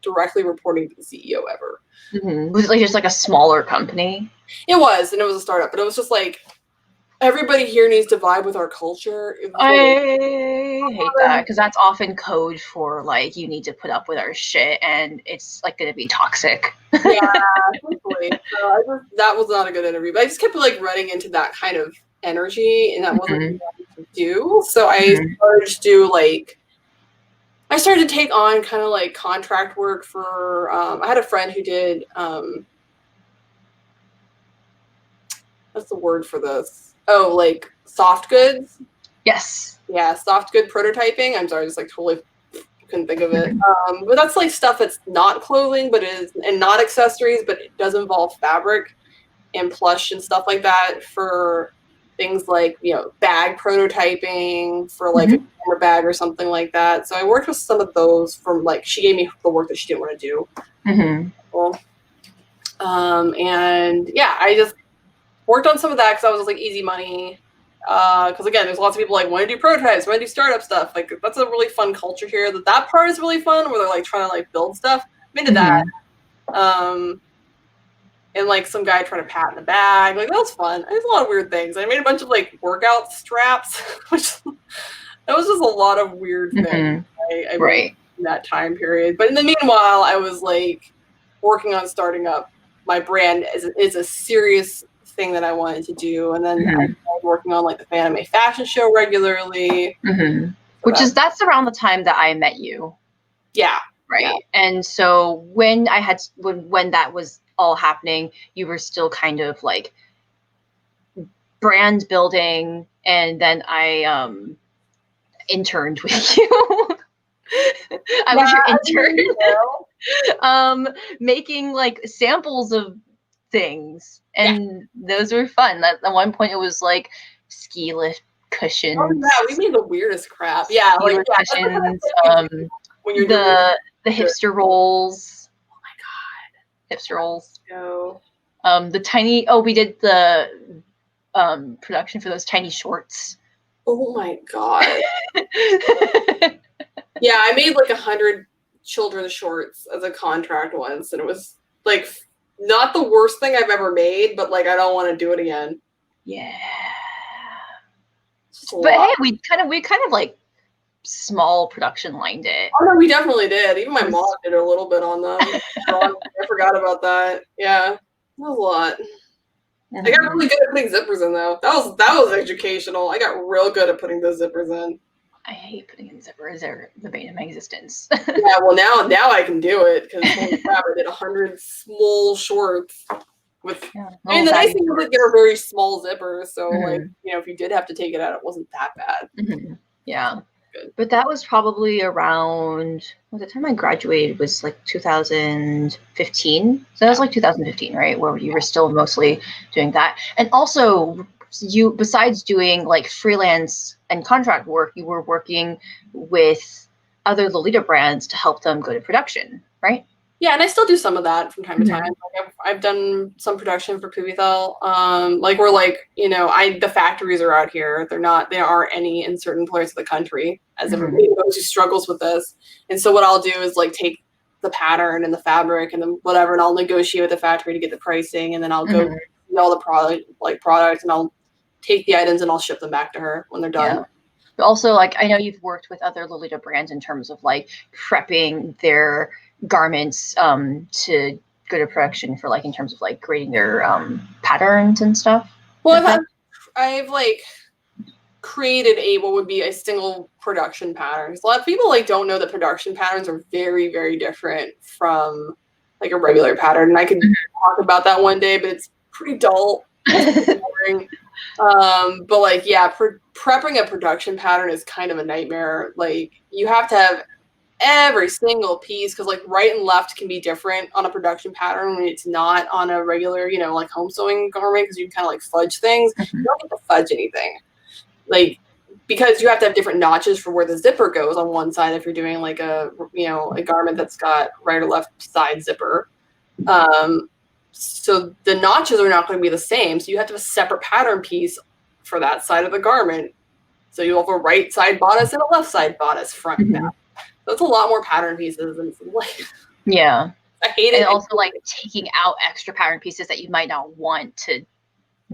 directly reporting to the CEO ever. Mm-hmm. Was it like just like a smaller company? It was, and it was a startup, but it was just like, everybody here needs to vibe with our culture. I hate that, because that's often code for like, you need to put up with our shit, and it's like going to be toxic. Yeah, totally. So that was not a good interview, but I just kept like running into that kind of energy, and that wasn't what I wanted to do. So I started to take on kind of like contract work for. I had a friend who did. What's the word for this? Oh, like soft goods. Yes. Yeah, soft good prototyping. I'm sorry, I just like totally couldn't think of it. But that's like stuff that's not clothing, and not accessories, but it does involve fabric and plush and stuff like that for things like, bag prototyping for like a camera bag or something like that. So I worked with some of those she gave me the work that she didn't want to do. Cool. And yeah, I just worked on some of that because I was like easy money. Because again, there's lots of people like want to do prototypes, want to do startup stuff. Like, that's a really fun culture here. That part is really fun, where they're like trying to like build stuff. I'm into that. And like some guy trying to patent the bag. Like, that was fun. There's a lot of weird things. I made a bunch of like workout straps, which that was just a lot of weird things. I made in that time period. But in the meanwhile, I was like working on starting up my brand is a serious thing that I wanted to do, and then I started working on like the Fanime fashion show regularly, that's around the time that I met you. Yeah. Right. Yeah. And so when that was all happening, you were still kind of like brand building, and then I interned with you. I was your intern. Making like samples of things, and those were fun. At one point, it was like ski lift cushions. Oh yeah, we made the weirdest crap. Yeah, ski lift cushions. When you're the hipster rolls. Oh my god, hipster rolls. No. The tiny. Oh, we did the production for those tiny shorts. Oh my god. Yeah, I made like 100 children's shorts as a contract once, and it was like not the worst thing I've ever made, but like I don't want to do it again. Yeah. But hey, we kind of like small production lined it. Oh no, we definitely did. Even my mom did a little bit on them. I forgot about that. Yeah, that was a lot. I got really good at putting zippers in though. That was educational. I got real good at putting those zippers in. I hate putting in zippers. They're the bane of my existence. Yeah, well now I can do it because holy crap, I did 100 small shorts with. I mean, the nice thing is that they're very small zippers, so like if you did have to take it out, it wasn't that bad. Yeah. Good. But that was probably around the time I graduated was like 2015. So that was like 2015, right? Where you were still mostly doing that. And also you, besides doing like freelance and contract work, you were working with other Lolita brands to help them go to production, right? Yeah, and I still do some of that from time to time. Like I've done some production for Pubitel. Like we're like, the factories are out here. There aren't any in certain parts of the country, as everybody knows who struggles with this. And so what I'll do is like take the pattern and the fabric and then whatever, and I'll negotiate with the factory to get the pricing, and then I'll go see all the products, and I'll take the items and I'll ship them back to her when they're done. Yeah. But also, like, I know you've worked with other Lolita brands in terms of like prepping their garments to go to production for like in terms of like creating their patterns and stuff. Well, I've like created what would be a single production pattern. A lot of people like don't know that production patterns are very, very different from like a regular pattern. And I could talk about that one day, but it's pretty dull. Boring. But like, yeah, prepping a production pattern is kind of a nightmare. Like you have to have every single piece, because like right and left can be different on a production pattern when it's not on a regular, like home sewing garment, because you can kind of like fudge things. You don't get to fudge anything, like, because you have to have different notches for where the zipper goes on one side if you're doing like a garment that's got right or left side zipper. So the notches are not going to be the same. So you have to have a separate pattern piece for that side of the garment. So you have a right side bodice and a left side bodice, front and back. That's a lot more pattern pieces, and like, yeah, I hate it. And also like taking out extra pattern pieces that you might not want to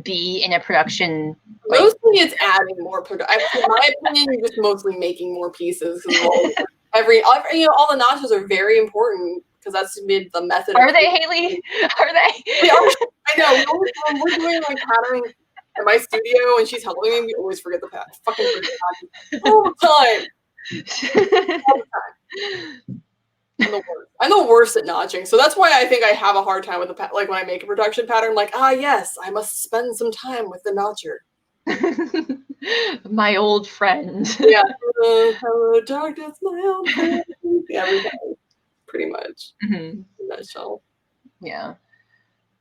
be in a production. Mostly it's adding more production. In my opinion, you're just mostly making more pieces. All the notches are very important because that's the method. Are they, Haley? Are they? They are. I know. We're doing like patterning at my studio, and she's helping me. We always forget the fucking all the time. I'm the worst at notching, so that's why I think I have a hard time with like when I make a production pattern. Like, yes, I must spend some time with the notcher. My old friend. Yeah. Hello, darkness, my old friend. Yeah, pretty much. In a nutshell. Yeah.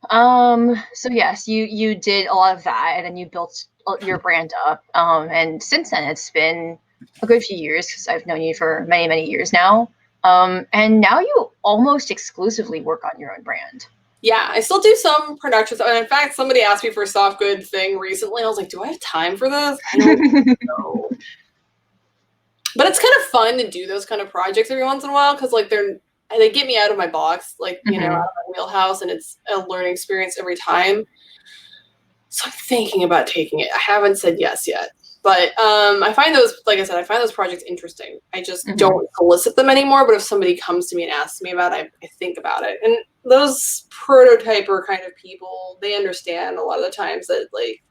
So yes, you did a lot of that, and then you built your brand up. And since then, it's been a good few years because I've known you for many, many years now. And now you almost exclusively work on your own brand. Yeah, I still do some productions. And in fact, somebody asked me for a soft good thing recently. I was like, do I have time for this? I don't know. But it's kind of fun to do those kind of projects every once in a while because like they get me out of my box, like, out of my wheelhouse, and it's a learning experience every time. So I'm thinking about taking it. I haven't said yes yet. But I find those, like I said, projects interesting. I just don't solicit them anymore. But if somebody comes to me and asks me about it, I think about it. And those prototyper kind of people, they understand a lot of the times that like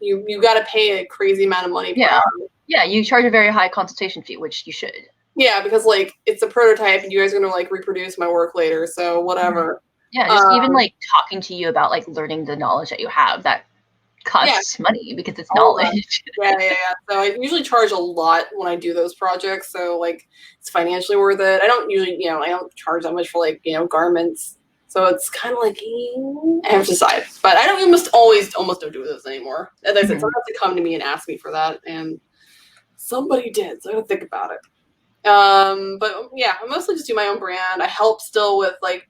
you got to pay a crazy amount of money. Yeah, yeah. You charge a very high consultation fee, which you should. Yeah, because like it's a prototype, and you guys are gonna like reproduce my work later. So whatever. Yeah, just even like talking to you about like learning the knowledge that you have, that costs money because it's all that. knowledge. Yeah. So I usually charge a lot when I do those projects. So like it's financially worth it. I don't usually, I don't charge that much for like, garments. So it's kind of like, I have to decide. But I don't almost don't do those anymore. As I said, someone has to come to me and ask me for that. And somebody did. So I gotta think about it. But yeah, I mostly just do my own brand. I help still with like,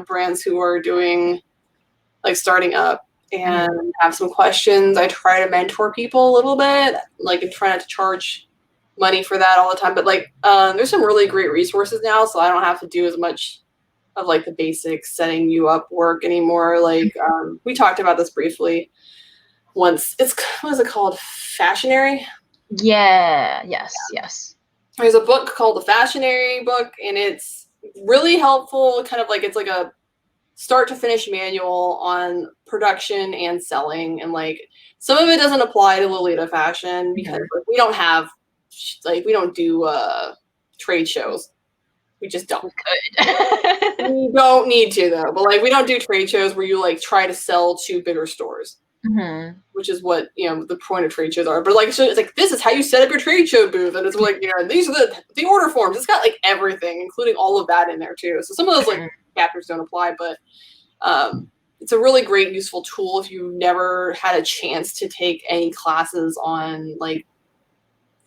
brands who are doing like starting up and have some questions. I try to mentor people a little bit, like, and try not to charge money for that all the time. But like, there's some really great resources now, so I don't have to do as much of like the basic setting you up work anymore. Like, we talked about this briefly once. What is it called? Fashionary? Yeah. Yes. There's a book called the Fashionary book, and it's really helpful. Kind of like it's like a start to finish manual on production and selling, and like some of it doesn't apply to Lolita fashion because like, we don't do trade shows. We just don't. We could. We don't need to though, but like we don't do trade shows where you like try to sell to bigger stores. Which is what the point of trade shows are. But like, so it's like this is how you set up your trade show booth, and it's like these are the order forms. It's got like everything, including all of that in there too. So some of those like chapters don't apply, but it's a really great, useful tool if you never had a chance to take any classes on like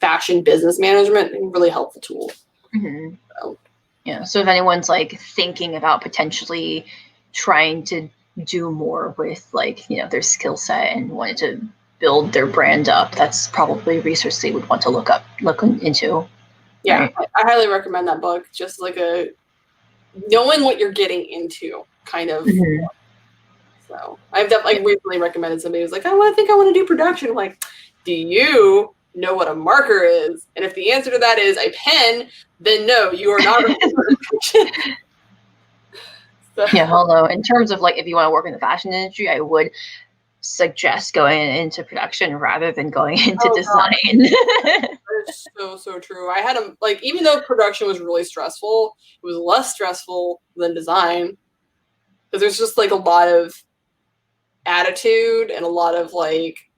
fashion business management. A really helpful tool. So if anyone's like thinking about potentially trying to do more with like their skill set and wanted to build their brand up, that's probably a resource they would want to look into. Yeah, right? I highly recommend that book. Just like a knowing what you're getting into kind of. So I've definitely recently recommended somebody who's like, I think I want to do production. I'm like, do you know what a marker is? And if the answer to that is a pen, then no, you are not a production. So. Yeah, although in terms of like if you want to work in the fashion industry, I would suggest going into production rather than going into design. That's so true. I had even though production was really stressful, it was less stressful than design because there's just like a lot of attitude and a lot of like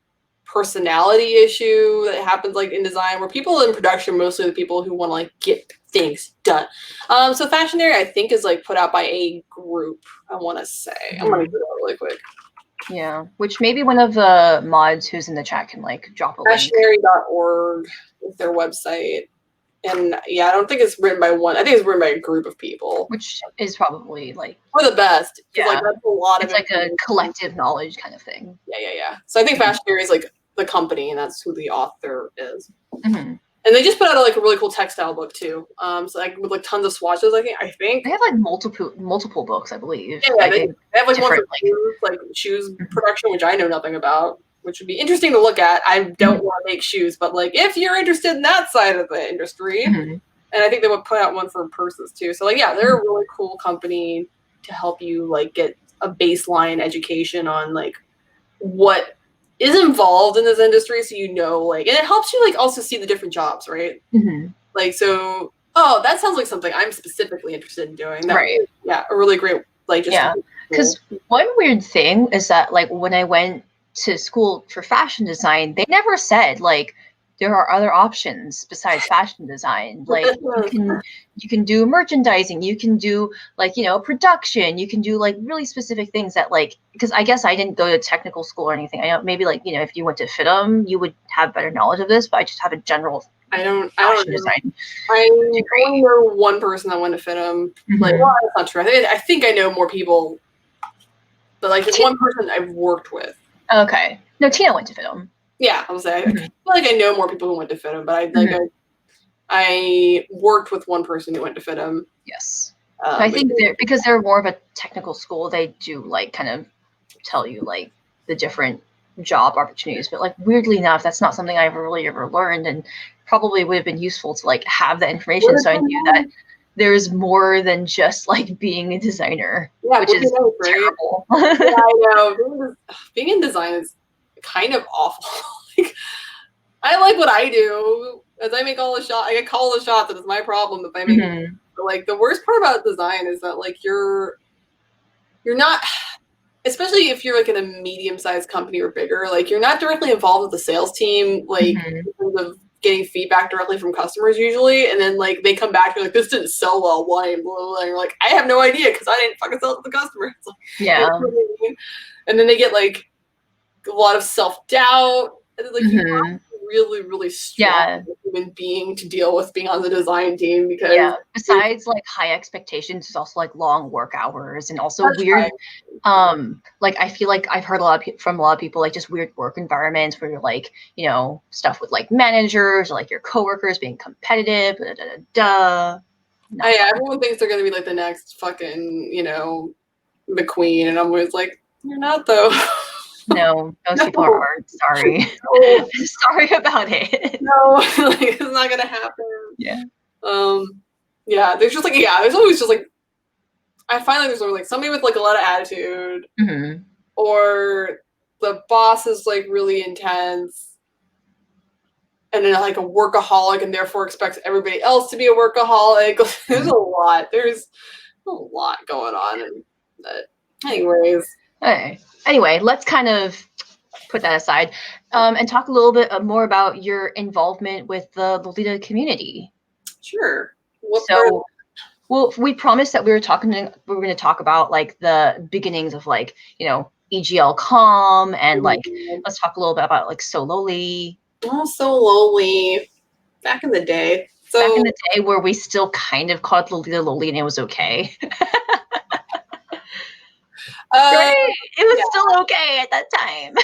personality issue that happens like in design, where people in production mostly the people who want to like get things done. So Fashionary I think is like put out by a group, I want to say. I'm gonna do that really quick. Yeah, which maybe one of the mods who's in the chat can like drop a link. Fashionary.org is their website. And yeah, I don't think it's written by one. I think it's written by a group of people, which is probably like for the best. Yeah, like that's a lot of. It's like a collective knowledge kind of thing. Yeah. So I think Fashionary is like the company, and that's who the author is. And they just put out like a really cool textile book too. So like with like tons of swatches. I think they have like multiple books, I believe. Yeah, like, they have like one for shoes, like shoes production, which I know nothing about. Which would be interesting to look at. I don't want to make shoes, but like if you're interested in that side of the industry, and I think they would put out one for purses too. So like, yeah, they're a really cool company to help you like get a baseline education on like what is involved in this industry, so like, and it helps you like also see the different jobs, right? Like, so that sounds like something I'm specifically interested in doing. Right? Yeah, a really great like just because one weird thing is that like when I went to school for fashion design, they never said like there are other options besides fashion design. Like you can do merchandising, you can do like production, you can do like really specific things that like, because I guess I didn't go to technical school or anything. I know maybe like if you went to FITM you would have better knowledge of this, but I just have a general I don't design. I only know one person that went to FITM. Like, well, that's not true. I think I know more people, but like one person I've worked with. Okay. No, Tina went to FITM. Yeah, I was saying. I feel like I know more people who went to FITM, but I worked with one person who went to FITM. Yes. I think because they're more of a technical school, they do like kind of tell you like the different job opportunities. But like weirdly enough, that's not something I ever learned, and probably would have been useful to like have that information so I knew that there's more than just like being a designer, which is terrible. Yeah, I know. Being in design is kind of awful. Like, I like what I do, as I make all the shots. I call the shots, and it's my problem if I make. But like the worst part about design is that like you're not. especially if you're like in a medium-sized company or bigger, like you're not directly involved with the sales team, like in terms of getting feedback directly from customers usually, and then like they come back and like, this didn't sell well, why, and blah, blah, blah. And you're like, I have no idea because I didn't fucking sell it to the customer. It's like, Yeah. you know what I mean? And then they get like a lot of self-doubt, and like you have to be really, really strong human being to deal with being on the design team, because besides like high expectations, there's also like long work hours and also weird like I feel like I've heard a lot from a lot of people, like just weird work environments where you're like, you know, stuff with like managers or like your coworkers being competitive, yeah, everyone thinks they're gonna be like the next fucking, you know, McQueen, and I'm always like, you're not though. No, those people aren't. Sorry. Sorry about it. No, like it's not gonna happen. Yeah. Yeah, there's just like, there's always just like, I find like there's always like somebody with like a lot of attitude, or the boss is like really intense, and then like a workaholic, and therefore expects everybody else to be a workaholic. There's a lot. There's a lot going on, and anyways. Okay. Anyway, let's kind of put that aside and talk a little bit more about your involvement with the Lolita community. Sure. Well, we promised that we were going to talk about like the beginnings of like, you know, EGL and like let's talk a little bit about like Sololi. Oh, Sololi. Back in the day. Back in the day where we still kind of called Lolita Loli and it was okay. Right? It was still okay at that time.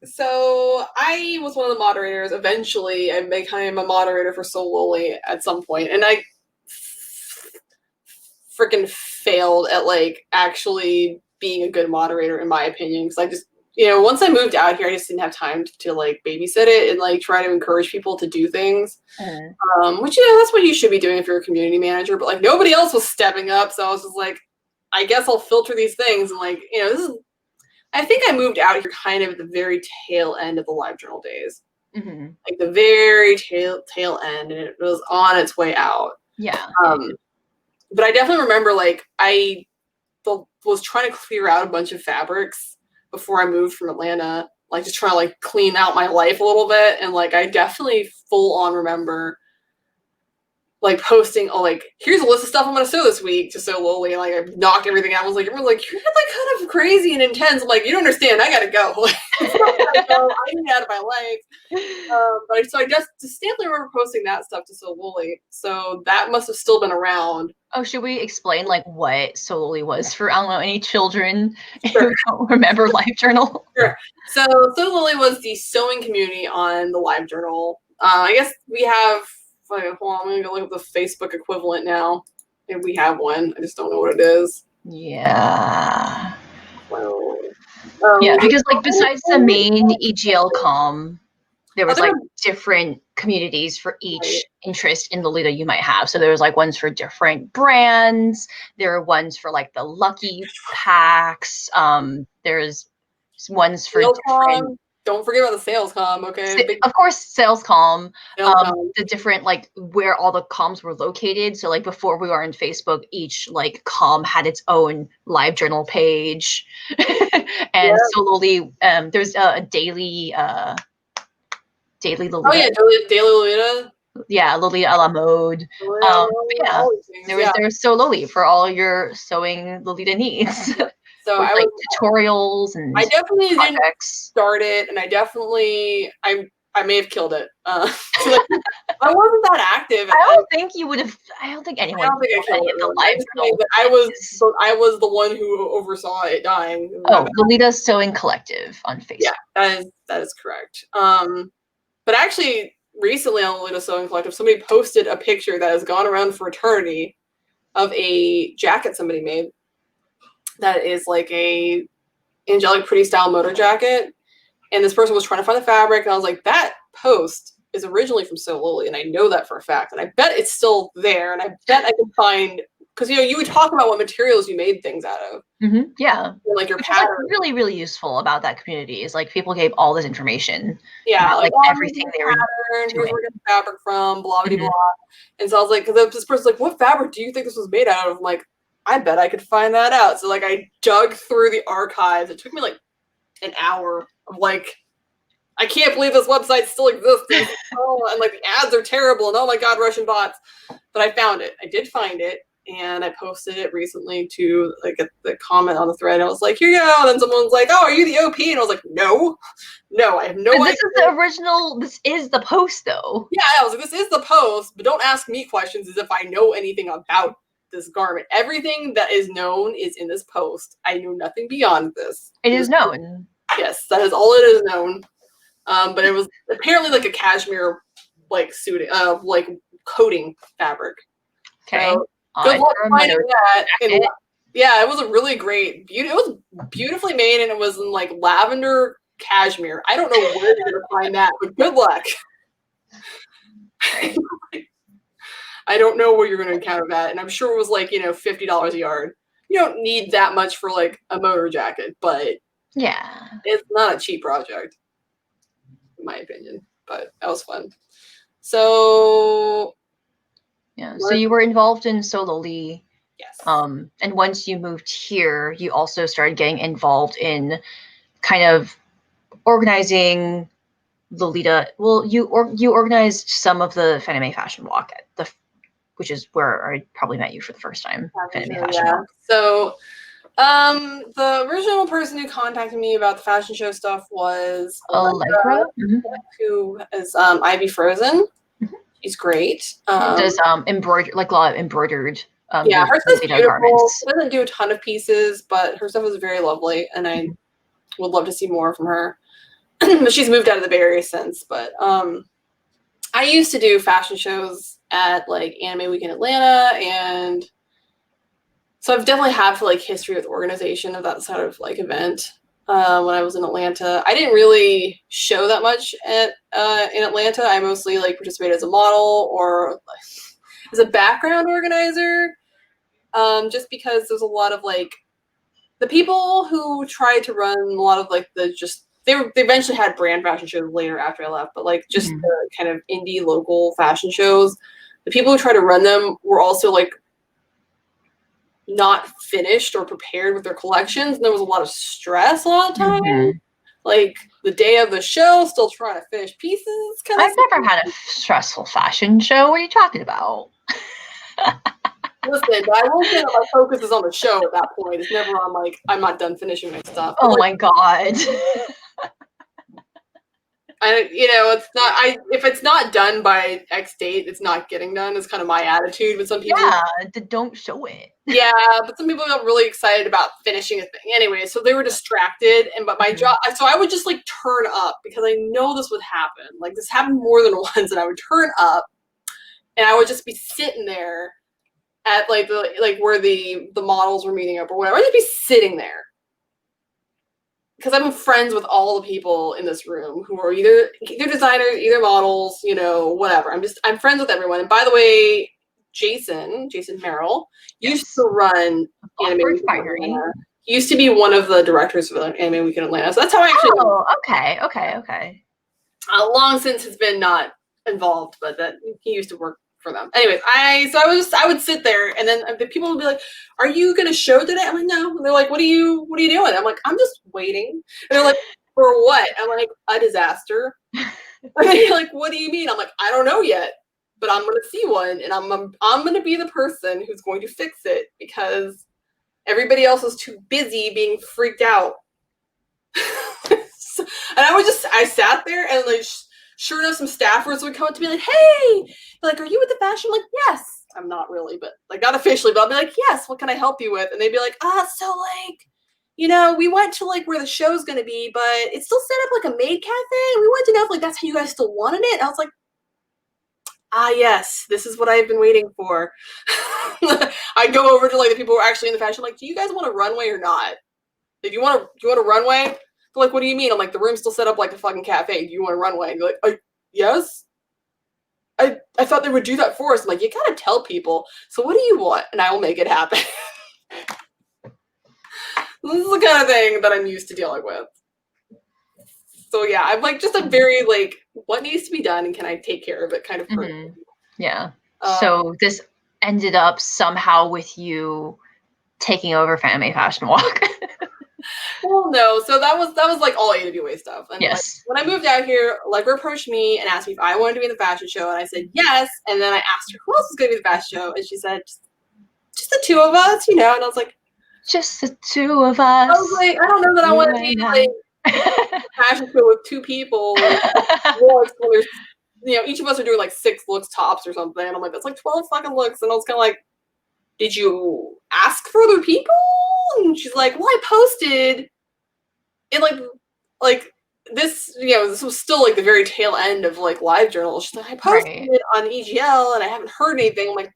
So I was one of the moderators. Eventually, I became a moderator for Sololi at some point, and I freaking failed at like actually being a good moderator, in my opinion. Because I just, you know, once I moved out here, I just didn't have time to like babysit it and like try to encourage people to do things. Which, you know, that's what you should be doing if you're a community manager. But like nobody else was stepping up, so I was just like, I guess I'll filter these things, and like, you know, this is. I think I moved out here kind of at the very tail end of the LiveJournal days, like the very tail end, and it was on its way out. Yeah. But I definitely remember like I was trying to clear out a bunch of fabrics before I moved from Atlanta, like just trying to like clean out my life a little bit, and like I definitely full on remember like posting, oh, like here's a list of stuff I'm gonna sew this week to sew Loli, and like I knocked everything out. I was like, everyone's like, you're like kind of crazy and intense. I'm like, you don't understand. I gotta go. Like, I need out of my life. But so I just distinctly remember posting that stuff to sew Loli. So that must have still been around. Oh, should we explain like what Sololi was for, I don't know, any children who don't remember LiveJournal? Sure. So Loli was the sewing community on the LiveJournal. I guess we have. Hold on, I'm gonna go look at the Facebook equivalent now. Maybe we have one. I just don't know what it is. Yeah. Yeah, because like besides the main EGL there was like different communities for each interest in Lolita you might have. So there was like ones for different brands. There are ones for like the lucky packs. There's ones for different. Don't forget about the sales comm, okay? Of course, sales comm. The different like where all the comms were located. So like before we were on Facebook, each like comm had its own LiveJournal page, and Sololi. There's a daily Lolita. Oh yeah, daily Lolita. Yeah, Lolita a la mode. Yeah, there was Sololi for all your sewing Lolita needs. So I like tutorials and I definitely didn't start it, and I may have killed it. I wasn't that active. I don't think you would have. I don't think anyone. I don't think I killed it. I was the one who oversaw it dying. Oh, Lolita Sewing Collective on Facebook. Yeah, that is correct. But actually, recently on Lolita Sewing Collective, somebody posted a picture that has gone around for eternity of a jacket somebody made. That is like a angelic pretty style motor jacket, and this person was trying to find the fabric, and I was like, that post is originally from Sololi, and I know that for a fact, and I bet it's still there, and I bet I can find, because you know you would talk about what materials you made things out of. Yeah, and, like your pattern. Like really, really useful about that community is like people gave all this information. Yeah, about, like everything they were doing. Here's where we get the fabric from, blah blah blah. And so I was like, because this person's like, what fabric do you think this was made out of? I'm like, I bet I could find that out. So like I dug through the archives. It took me like an hour of like, I can't believe this website still exists. And like the ads are terrible. And oh my God, Russian bots. But I found it. I did find it. And I posted it recently to like the comment on the thread. I was like, here you go. And then someone's like, oh, are you the OP? And I was like, no, I have no idea. This is the original. This is the post, though. Yeah, I was like, this is the post, but don't ask me questions as if I know anything about this garment. Everything that is known is in this post. I knew nothing beyond this. It is known. Yes, that is all it is known. But it was apparently like a cashmere like suit, like coating fabric. Okay. So, good luck finding that. Yeah, it was a really great, it was beautifully made, and it was in like lavender cashmere. I don't know where you're gonna find that, but good luck. I don't know where you're gonna encounter that, and I'm sure it was like, $50 a yard. You don't need that much for like a motor jacket, but yeah, it's not a cheap project, in my opinion. But that was fun. So yeah. So you were involved in Sololi. Yes. And once you moved here, you also started getting involved in kind of organizing Lolita. Well, you organized some of the Fanime Fashion Walk at which is where I probably met you for the first time. Fanime Fashion Walk. So, the original person who contacted me about the fashion show stuff was Allegra, who is Ivy Frozen. Mm-hmm. She's great. Does embroider, like a lot of embroidered. Yeah, her stuff's beautiful. Garments. She doesn't do a ton of pieces, but her stuff is very lovely, and I would love to see more from her. She's moved out of the Bay Area since, but I used to do fashion shows at like Anime Week in Atlanta, and so I've definitely had like history with organization of that sort of like event. When I was in Atlanta, I didn't really show that much in Atlanta. I mostly like participated as a model or as a background organizer, just because there's a lot of like the people who tried to run a lot of like they eventually had brand fashion shows later after I left, but like just the kind of indie local fashion shows, the people who tried to run them were also like not finished or prepared with their collections, and there was a lot of stress a lot of time. Like the day of the show, still trying to finish pieces. I've never had a stressful fashion show. What are you talking about? Listen, I won't say that my focus is on the show at that point. It's never on like I'm not done finishing my stuff. Oh my God. It's not. If it's not done by X date, it's not getting done. Is kind of my attitude. But some people, don't show it. Yeah, but some people got really excited about finishing a thing. Anyway, so they were distracted, but my job. So I would just like turn up because I know this would happen. Like this happened more than once, and I would turn up, and I would just be sitting there at like where the models were meeting up or whatever. I'd just be sitting there. Because I'm friends with all the people in this room who are either designers, either models, whatever. I'm friends with everyone. And by the way, Jason Merrill used to run Anime Week in Atlanta. He used to be one of the directors of Anime Week in Atlanta. So that's how I actually. Oh, okay. Long since has been not involved, but that he used to work for them. Anyways, I would sit there, and then the people would be like, "Are you going to show today?" I'm like, "No." And they're like, "What are you doing?" I'm like, "I'm just waiting." And they're like, "For what?" I'm like, "A disaster." And they're like, "What do you mean?" I'm like, "I don't know yet, but I'm going to see one, and I'm going to be the person who's going to fix it because everybody else is too busy being freaked out." And I sat there, and like. Sure enough, some staffers would come up to me like, "Hey, like, are you with the fashion?" I'm like, "Yes." I'm not really, but like not officially, but I'll be like, "Yes, what can I help you with?" And they'd be like, so like, we went to like where the show's gonna be, but it's still set up like a maid cafe. We wanted to know if like that's how you guys still wanted it. And I was like, yes, this is what I've been waiting for. I go over to like the people who are actually in the fashion, like, "Do you guys want a runway or not? Do you want a runway?" They're like, "What do you mean?" I'm like, "The room's still set up like a fucking cafe. Do you want a runway?" And they're like, "Yes." I thought they would do that for us. I'm like, "You gotta tell people. So what do you want?" And I will make it happen. This is the kind of thing that I'm used to dealing with. So yeah, I'm like just a very like, what needs to be done and can I take care of it kind of person. Yeah. So this ended up somehow with you taking over Fanime Fashion Walk. Well, no. So that was like all AWA stuff. And like Yes. when I moved out here, Allegra approached me and asked me if I wanted to be in the fashion show, and I said yes. And then I asked her who else was going to be in the fashion show, and she said just the two of us, And I was like, just the two of us. I was like, I don't know that I want to be like a fashion show with two people. Each of us are doing like 6 looks tops or something. And I'm like, that's like 12 fucking looks. And I was kind of like, did you ask for other people? And she's like, well, I posted in like this, this was still like the very tail end of like live journal. She's like, I posted it on EGL and I haven't heard anything. I'm like,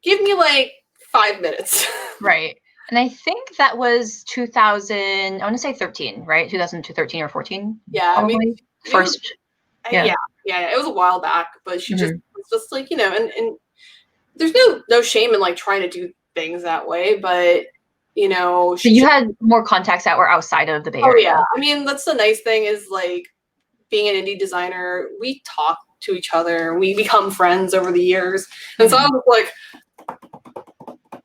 give me like 5 minutes. Right. And I think that was 2000, I want to say 13, right? 2013 or 14? Yeah. Probably. I mean, first. Yeah. It was a while back, but she just was just like, and there's no shame in like trying to do things that way, but so you had more contacts that were outside of the Bay Area. Oh yeah. I mean, that's the nice thing is like being an indie designer, we talk to each other, we become friends over the years. And so I was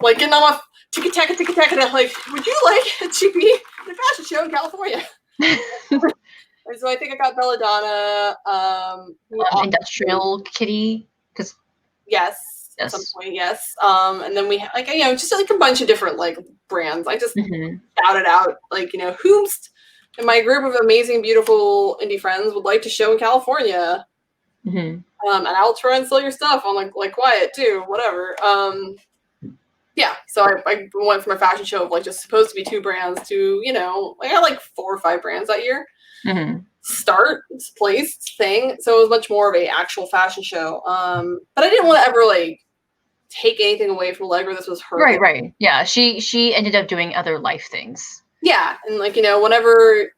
like getting on my tick-a-tack, and I'm like, would you like to be in a fashion show in California? And so I think I got Belladonna, Industrial Kitty, because yes, at some point, yes. And then we had like just like a bunch of different like brands. I just shouted out like whomst and my group of amazing, beautiful indie friends would like to show in California. And I'll try and sell your stuff on like Quiet too, whatever. Yeah, so I went from a fashion show of like just supposed to be 2 brands to I had like 4 or 5 brands that year. Start place thing, so it was much more of a actual fashion show. But I didn't want to ever like take anything away from Allegra. This was her right. Yeah, she ended up doing other life things. Yeah, and like whenever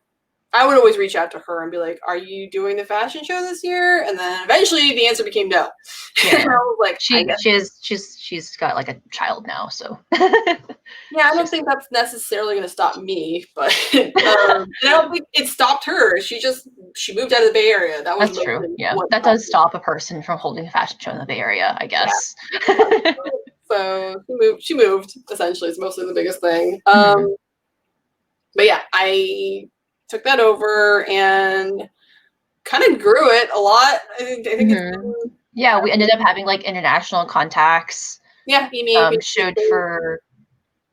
I would always reach out to her and be like, are you doing the fashion show this year? And then eventually the answer became no. Yeah. I was like, she's got like a child now, so yeah, I don't think that's necessarily going to stop me, but I don't think it stopped her. She moved out of the Bay Area. That's true. Yeah, that does stop a person from holding a fashion show in the Bay Area, I guess. Yeah. So she moved. Essentially, it's mostly the biggest thing. But yeah, I took that over and kind of grew it a lot. I think it's we ended up having like international contacts. Yeah, showed for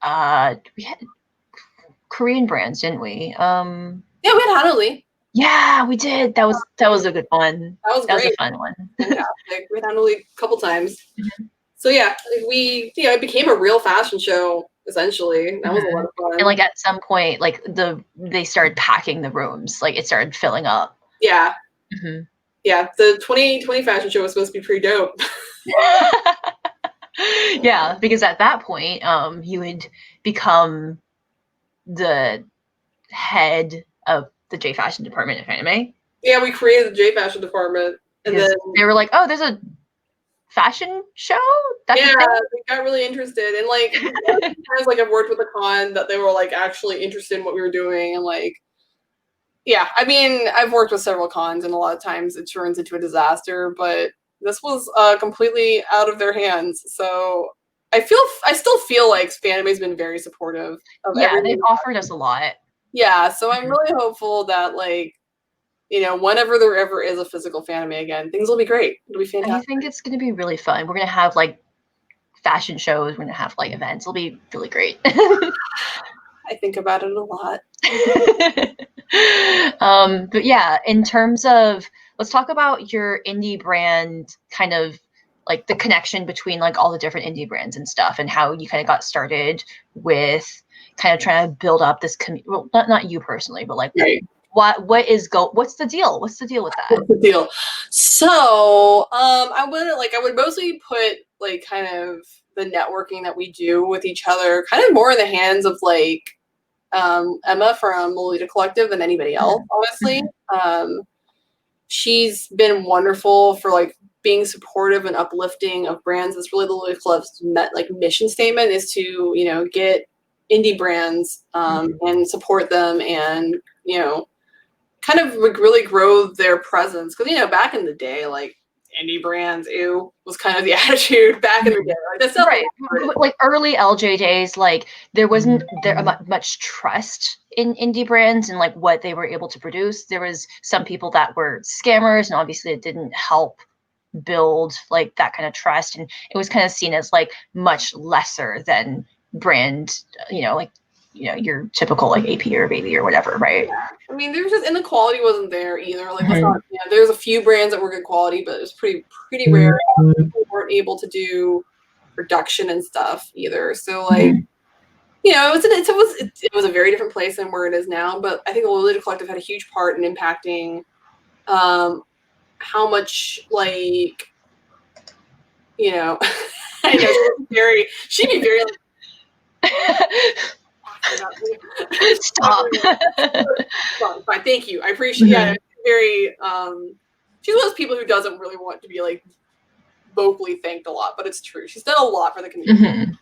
we had Korean brands, didn't we? Yeah, we had Halley. Yeah, we did. That was a good one. That was great. Was a fun one. Fantastic. We had Halley a couple times. So yeah, we it became a real fashion show. Essentially, that was a lot of fun. And like at some point, like they started packing the rooms, like it started filling up. Yeah, yeah. The 2020 fashion show was supposed to be pretty dope. Yeah, because at that point, you had become the head of the J Fashion department at Fanime. Yeah, we created the J Fashion department, and then they were like, "Oh, there's a fashion show." They got really interested, and like times like I've worked with a con that they were like actually interested in what we were doing, and like yeah, I mean I've worked with several cons, and a lot of times it turns into a disaster, but this was completely out of their hands. So I still feel like Fanime's been very supportive of everything. They've offered us a lot. Yeah, so I'm really hopeful that like whenever there ever is a physical Fanime again, things will be great. It'll be fantastic. I think it's going to be really fun. We're going to have like fashion shows. We're going to have like events. It'll be really great. I think about it a lot. But yeah, in terms of, let's talk about your indie brand, kind of like the connection between like all the different indie brands and stuff, and how you kind of got started with kind of trying to build up this community. Well, not you personally, but like what's the deal? What's the deal with that? What's the deal? So I would mostly put like kind of the networking that we do with each other kind of more in the hands of like Emma from Lolita Collective than anybody else, honestly. She's been wonderful for like being supportive and uplifting of brands. That's really the Lolita Collective's mission statement, is to get indie brands and support them, and kind of really grow their presence, because back in the day, like indie brands, ew, was kind of the attitude back in the day. Like that's right. Like early LJ days, like there wasn't much trust in indie brands and like what they were able to produce. There was some people that were scammers, and obviously it didn't help build like that kind of trust, and it was kind of seen as like much lesser than brand, like your typical like AP or Baby or whatever, right? Yeah. I mean, there's just, and the quality wasn't there either. Like, let's not, there's a few brands that were good quality, but it was pretty rare. People weren't able to do production and stuff either. So like, it was a very different place than where it is now. But I think the Lolita Collective had a huge part in impacting how much like, I know she'd be very like, stop. Fine, thank you. I appreciate. Yeah, very. She's one of those people who doesn't really want to be like vocally thanked a lot, but it's true. She's done a lot for the community,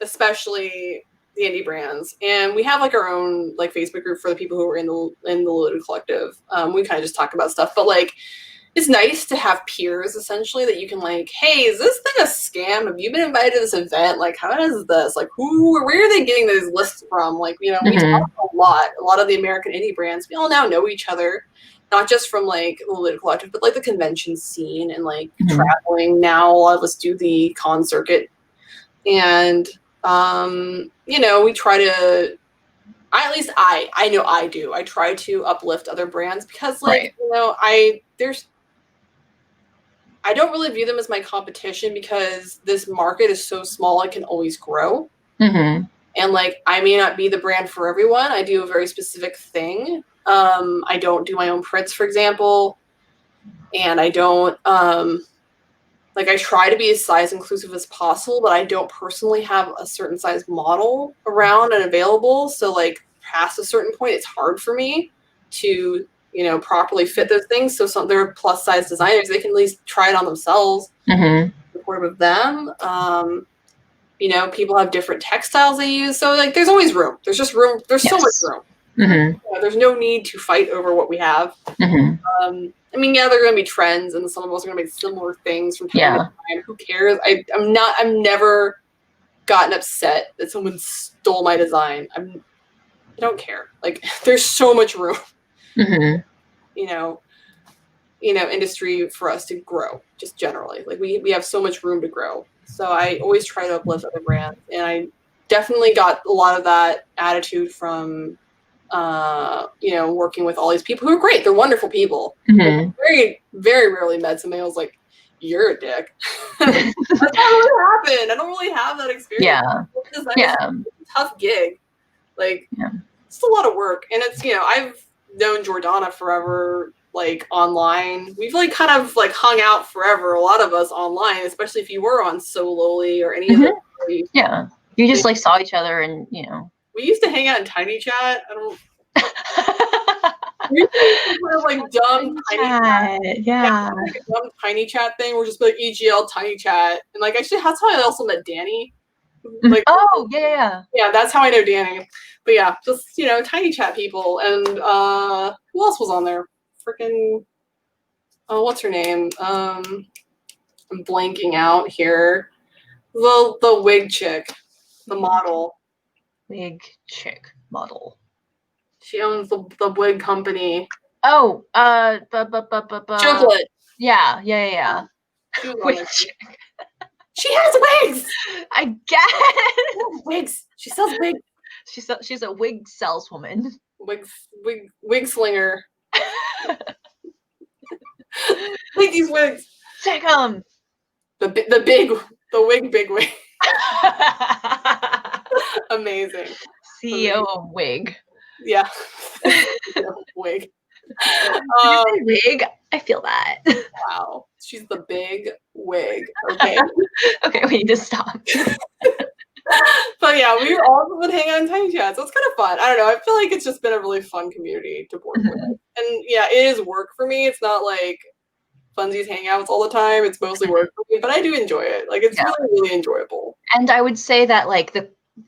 especially the indie brands. And we have like our own like Facebook group for the people who are in the Lolita Collective. We kind of just talk about stuff, but like, it's nice to have peers essentially that you can like, hey, is this thing a scam? Have you been invited to this event? Like, how does this? Like, where are they getting those lists from? Like, we talk a lot of the American indie brands. We all now know each other, not just from like the Lolita Collective, but like the convention scene and like traveling. Now a lot of us do the con circuit, and we try to. I know I do. I try to uplift other brands because like I don't really view them as my competition because this market is so small, it can always grow. And like, I may not be the brand for everyone. I do a very specific thing. I don't do my own prints, for example. And I don't, I try to be as size inclusive as possible, but I don't personally have a certain size model around and available. So like past a certain point, it's hard for me to properly fit those things. So they're plus size designers, they can at least try it on themselves. Supportive of them. People have different textiles they use. So like there's always room. There's just room. There's so much room. There's no need to fight over what we have. I mean, there are going to be trends and some of us are going to make similar things from time to time. Who cares? I've never gotten upset that someone stole my design. I don't care. Like there's so much room. Industry for us to grow just generally. Like we have so much room to grow. So I always try to uplift other brands, and I definitely got a lot of that attitude from working with all these people who are great. They're wonderful people. Like, very, very rarely met somebody who's like, you're a dick. That's not really happened. I don't really have that experience. It's a tough gig. Like it's a lot of work. And it's, I've known Jordana forever, like online. We've like kind of like hung out forever, a lot of us online, especially if you were on Sololi or any of the you just like saw each other and we used to hang out in Tiny Chat. I don't we used to kind of like dumb Tiny Chat. Like a dumb Tiny Chat thing. We're just like EGL Tiny Chat. And like actually that's how I also met Danny. Like yeah, that's how I know Danny. But yeah, just Tiny Chat people. And who else was on there? Freaking what's her name? I'm blanking out here. The wig chick, the model. Wig chick model. She owns the wig company. Oh, Chocolate. Yeah. Wig chick. She has wigs. I guess. Wigs. She sells wigs. She's a wig saleswoman. Wig slinger. Take these wigs. Take them. The wig big wig. Amazing. CEO of Wig. Yeah. Wig. Wig. I feel that. Wow. She's the big wig. Okay. Okay, we need to stop. But yeah, we all would hang out in Tiny Chat, so it's kind of fun. I don't know. I feel like it's just been a really fun community to work with. And yeah, it is work for me. It's not like funsies hangouts all the time. It's mostly work for me, but I do enjoy it. Like it's really, really enjoyable. And I would say that like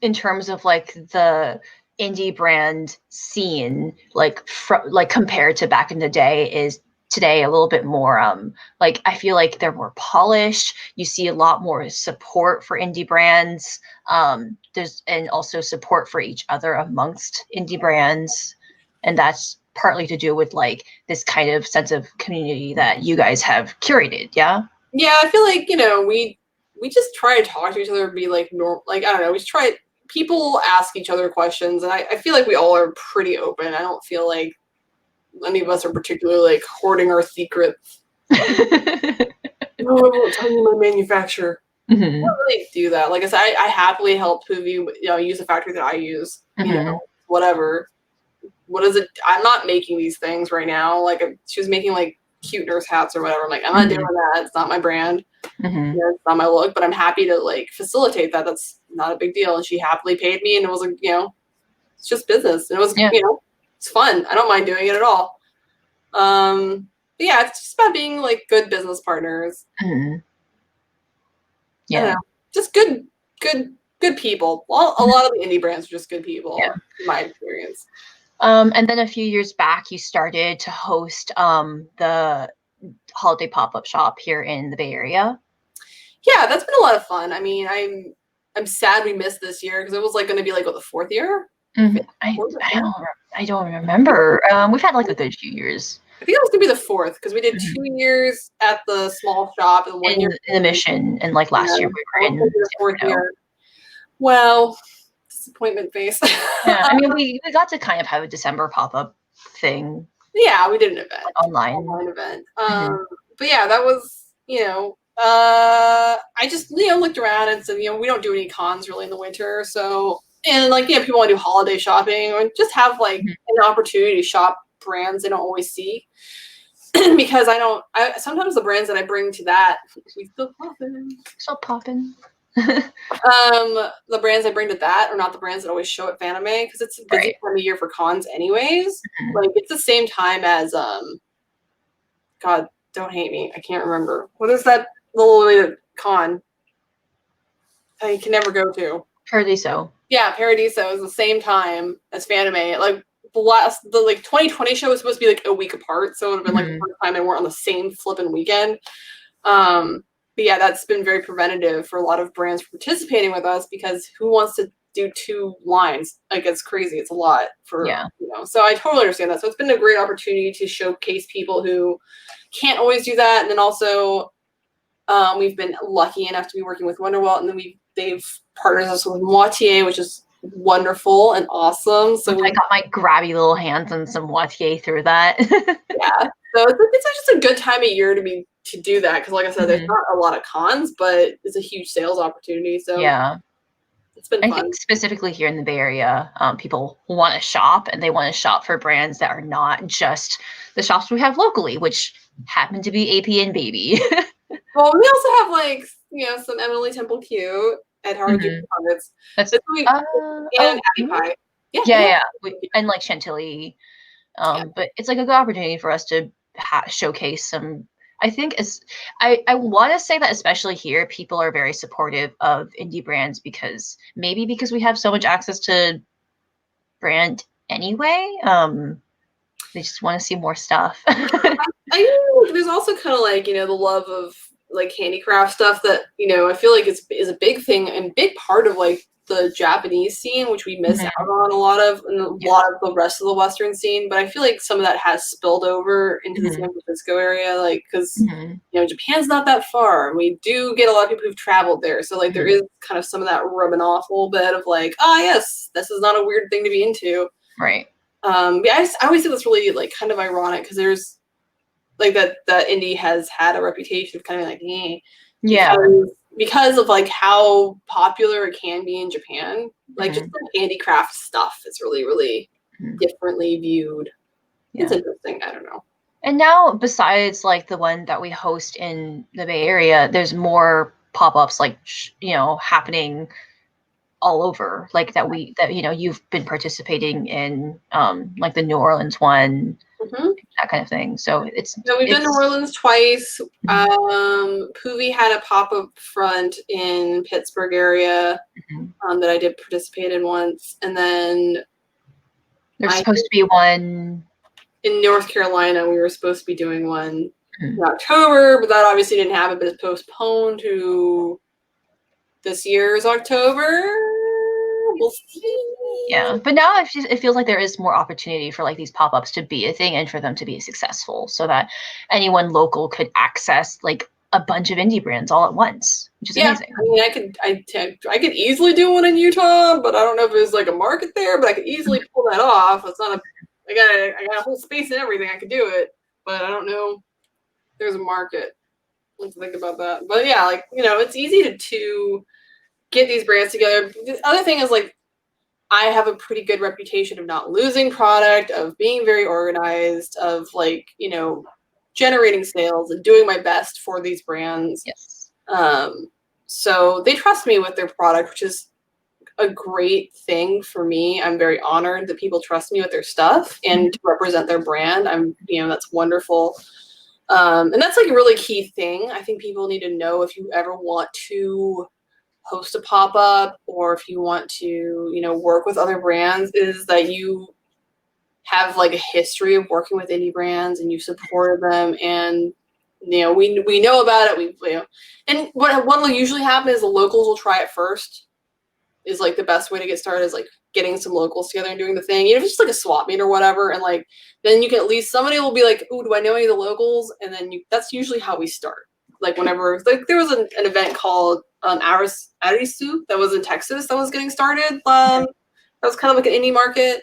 in terms of like the indie brand scene, like compared to back in the day, is today a little bit more like I feel like they're more polished. You see a lot more support for indie brands. There's and also support for each other amongst indie brands, and that's partly to do with like this kind of sense of community that you guys have curated. Yeah. Yeah, I feel like, we just try to talk to each other and be like normal. Like, I don't know, we just try. People ask each other questions, and I feel like we all are pretty open. I don't feel like any of us are particularly like hoarding our secrets. No, I won't tell you my manufacturer. I don't really do that. Like I said, I happily help Puvi, use the factory that I use. Whatever. What is it? I'm not making these things right now. Like she was making like cute nurse hats or whatever. I'm like, I'm not doing that. It's not my brand. It's not my look. But I'm happy to like facilitate that. That's not a big deal. And she happily paid me, and it was like, it's just business. And it was, it's fun. I don't mind doing it at all. But yeah, it's just about being like good business partners. Yeah. I don't know, just good people. Well, a lot of the indie brands are just good people, in my experience. And then a few years back, you started to host the holiday pop-up shop here in the Bay Area. Yeah, that's been a lot of fun. I mean, I'm sad we missed this year because it was like going to be like the fourth year. I don't remember. We've had like a good few years. I think it was going to be the fourth because we did 2 years at the small shop and 1 year in the Mission, and like last year we were in the fourth year. Well, disappointment face. Yeah, I mean, we got to kind of have a December pop-up thing. Yeah, we did an event, online event. But yeah, that was, I just, looked around and said, we don't do any cons really in the winter. So, and like, people want to do holiday shopping or just have like an opportunity to shop brands they don't always see. Because sometimes the brands that I bring to that, we still popping. The brands I bring to that are not the brands that always show at Fanime because it's a busy time of year for cons anyways. Like it's the same time as God, don't hate me, I can't remember what is that little con I can never go to. Paradiso. Yeah, Paradiso is the same time as Fanime. Like the 2020 show was supposed to be like a week apart, so it would have been like the first time they weren't on the same flipping weekend. But yeah, that's been very preventative for a lot of brands participating with us because who wants to do 2 lines? Like it's crazy. It's a lot for, so I totally understand that. So it's been a great opportunity to showcase people who can't always do that. And then also we've been lucky enough to be working with Wonderwelt, and then they've partnered us with Moitié, which is wonderful and awesome. So I got my grabby little hands on some Moitié through that. Yeah. So it's just a good time of year to do that because, like I said, there's not a lot of cons, but it's a huge sales opportunity. So yeah, it's been fun. I think specifically here in the Bay Area, people want to shop, and they want to shop for brands that are not just the shops we have locally, which happen to be AP and Baby. Well, we also have like some Emily Temple Cute at Harajuku Hundreds. That's and Happy Pie. Yeah. And like Chantilly. But it's like a good opportunity for us to showcase some. I think I want to say that especially here, people are very supportive of indie brands because we have so much access to brand anyway. They just want to see more stuff. I think there's also kind of like the love of like handicraft stuff that I feel like is a big thing and big part of like the Japanese scene, which we miss out on a lot of, and a lot of the rest of the Western scene. But I feel like some of that has spilled over into the San Francisco area, like because Japan's not that far, and we do get a lot of people who've traveled there. So like there is kind of some of that rubbing off a little bit of like, yes, this is not a weird thing to be into, right? I always think that's really like kind of ironic because there's like that indie has had a reputation of kind of like because of like how popular it can be in Japan. Like just the handicraft stuff is really, really differently viewed. It's interesting. I don't know. And now, besides like the one that we host in the Bay Area, there's more pop-ups like happening all over. Like that you've been participating in, like the New Orleans one. That kind of thing. So we've done New Orleans twice. Puvi had a pop-up front in Pittsburgh area that I did participate in once, and then there's supposed to be one in North Carolina, we were supposed to be doing one Mhm. in October, but that obviously didn't happen, but it's postponed to this year's October. We'll see. Yeah, but now it feels like there is more opportunity for like these pop-ups to be a thing and for them to be successful, so that anyone local could access like a bunch of indie brands all at once, which is Yeah, amazing. I mean, I could easily do one in Utah, but I don't know if there's like a market there. But I could easily pull that off. It's not a I got a whole space and everything. I could do it, but I don't know if there's a market. Let's think about that. But yeah, like it's easy to get these brands together. The other thing is like I have a pretty good reputation of not losing product, of being very organized, of like generating sales and doing my best for these brands. Yes. So they trust me with their product, which is a great thing for me. I'm very honored that people trust me with their stuff and to represent their brand. That's wonderful. And that's like a really key thing. I think people need to know if you ever want to host a pop-up or if you want to, work with other brands, is that you have like a history of working with indie brands and you supported them, and we know about it. And what will usually happen is the locals will try it first. Is like the best way to get started is like getting some locals together and doing the thing. If it's just like a swap meet or whatever, and like then you can at least somebody will be like, "Ooh, do I know any of the locals?" And then that's usually how we start. Like whenever like there was an event called Arisu that was in Texas that was getting started. That was kind of like an indie market.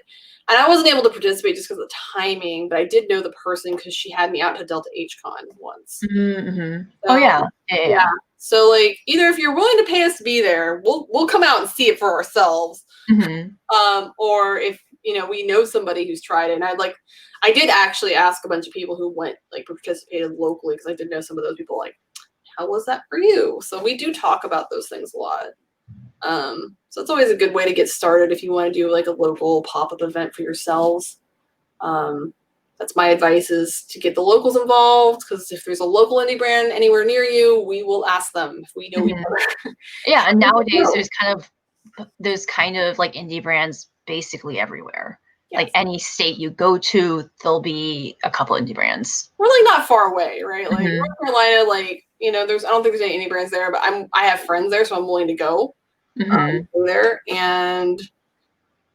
And I wasn't able to participate just because of the timing, but I did know the person because she had me out to Delta H Con once. Mm-hmm. Oh So, yeah. Yeah. so like either if you're willing to pay us to be there, we'll come out and see it for ourselves. Mm-hmm. Or if we know somebody who's tried it. And I did actually ask a bunch of people who went like participated locally because I did know some of those people like, how was that for you? So we do talk about those things a lot. So it's always a good way to get started if you want to do like a local pop-up event for yourselves. That's my advice, is to get the locals involved, because if there's a local indie brand anywhere near you, we will ask them if we know each other. Yeah, and nowadays there's kind of like indie brands basically everywhere. Yes. Like any state you go to, there'll be a couple indie brands. We're like not far away, right? Like Mhm. North Carolina, like I don't think there's any indie brands there, but I have friends there, so I'm willing to go. Mhm. Go there, and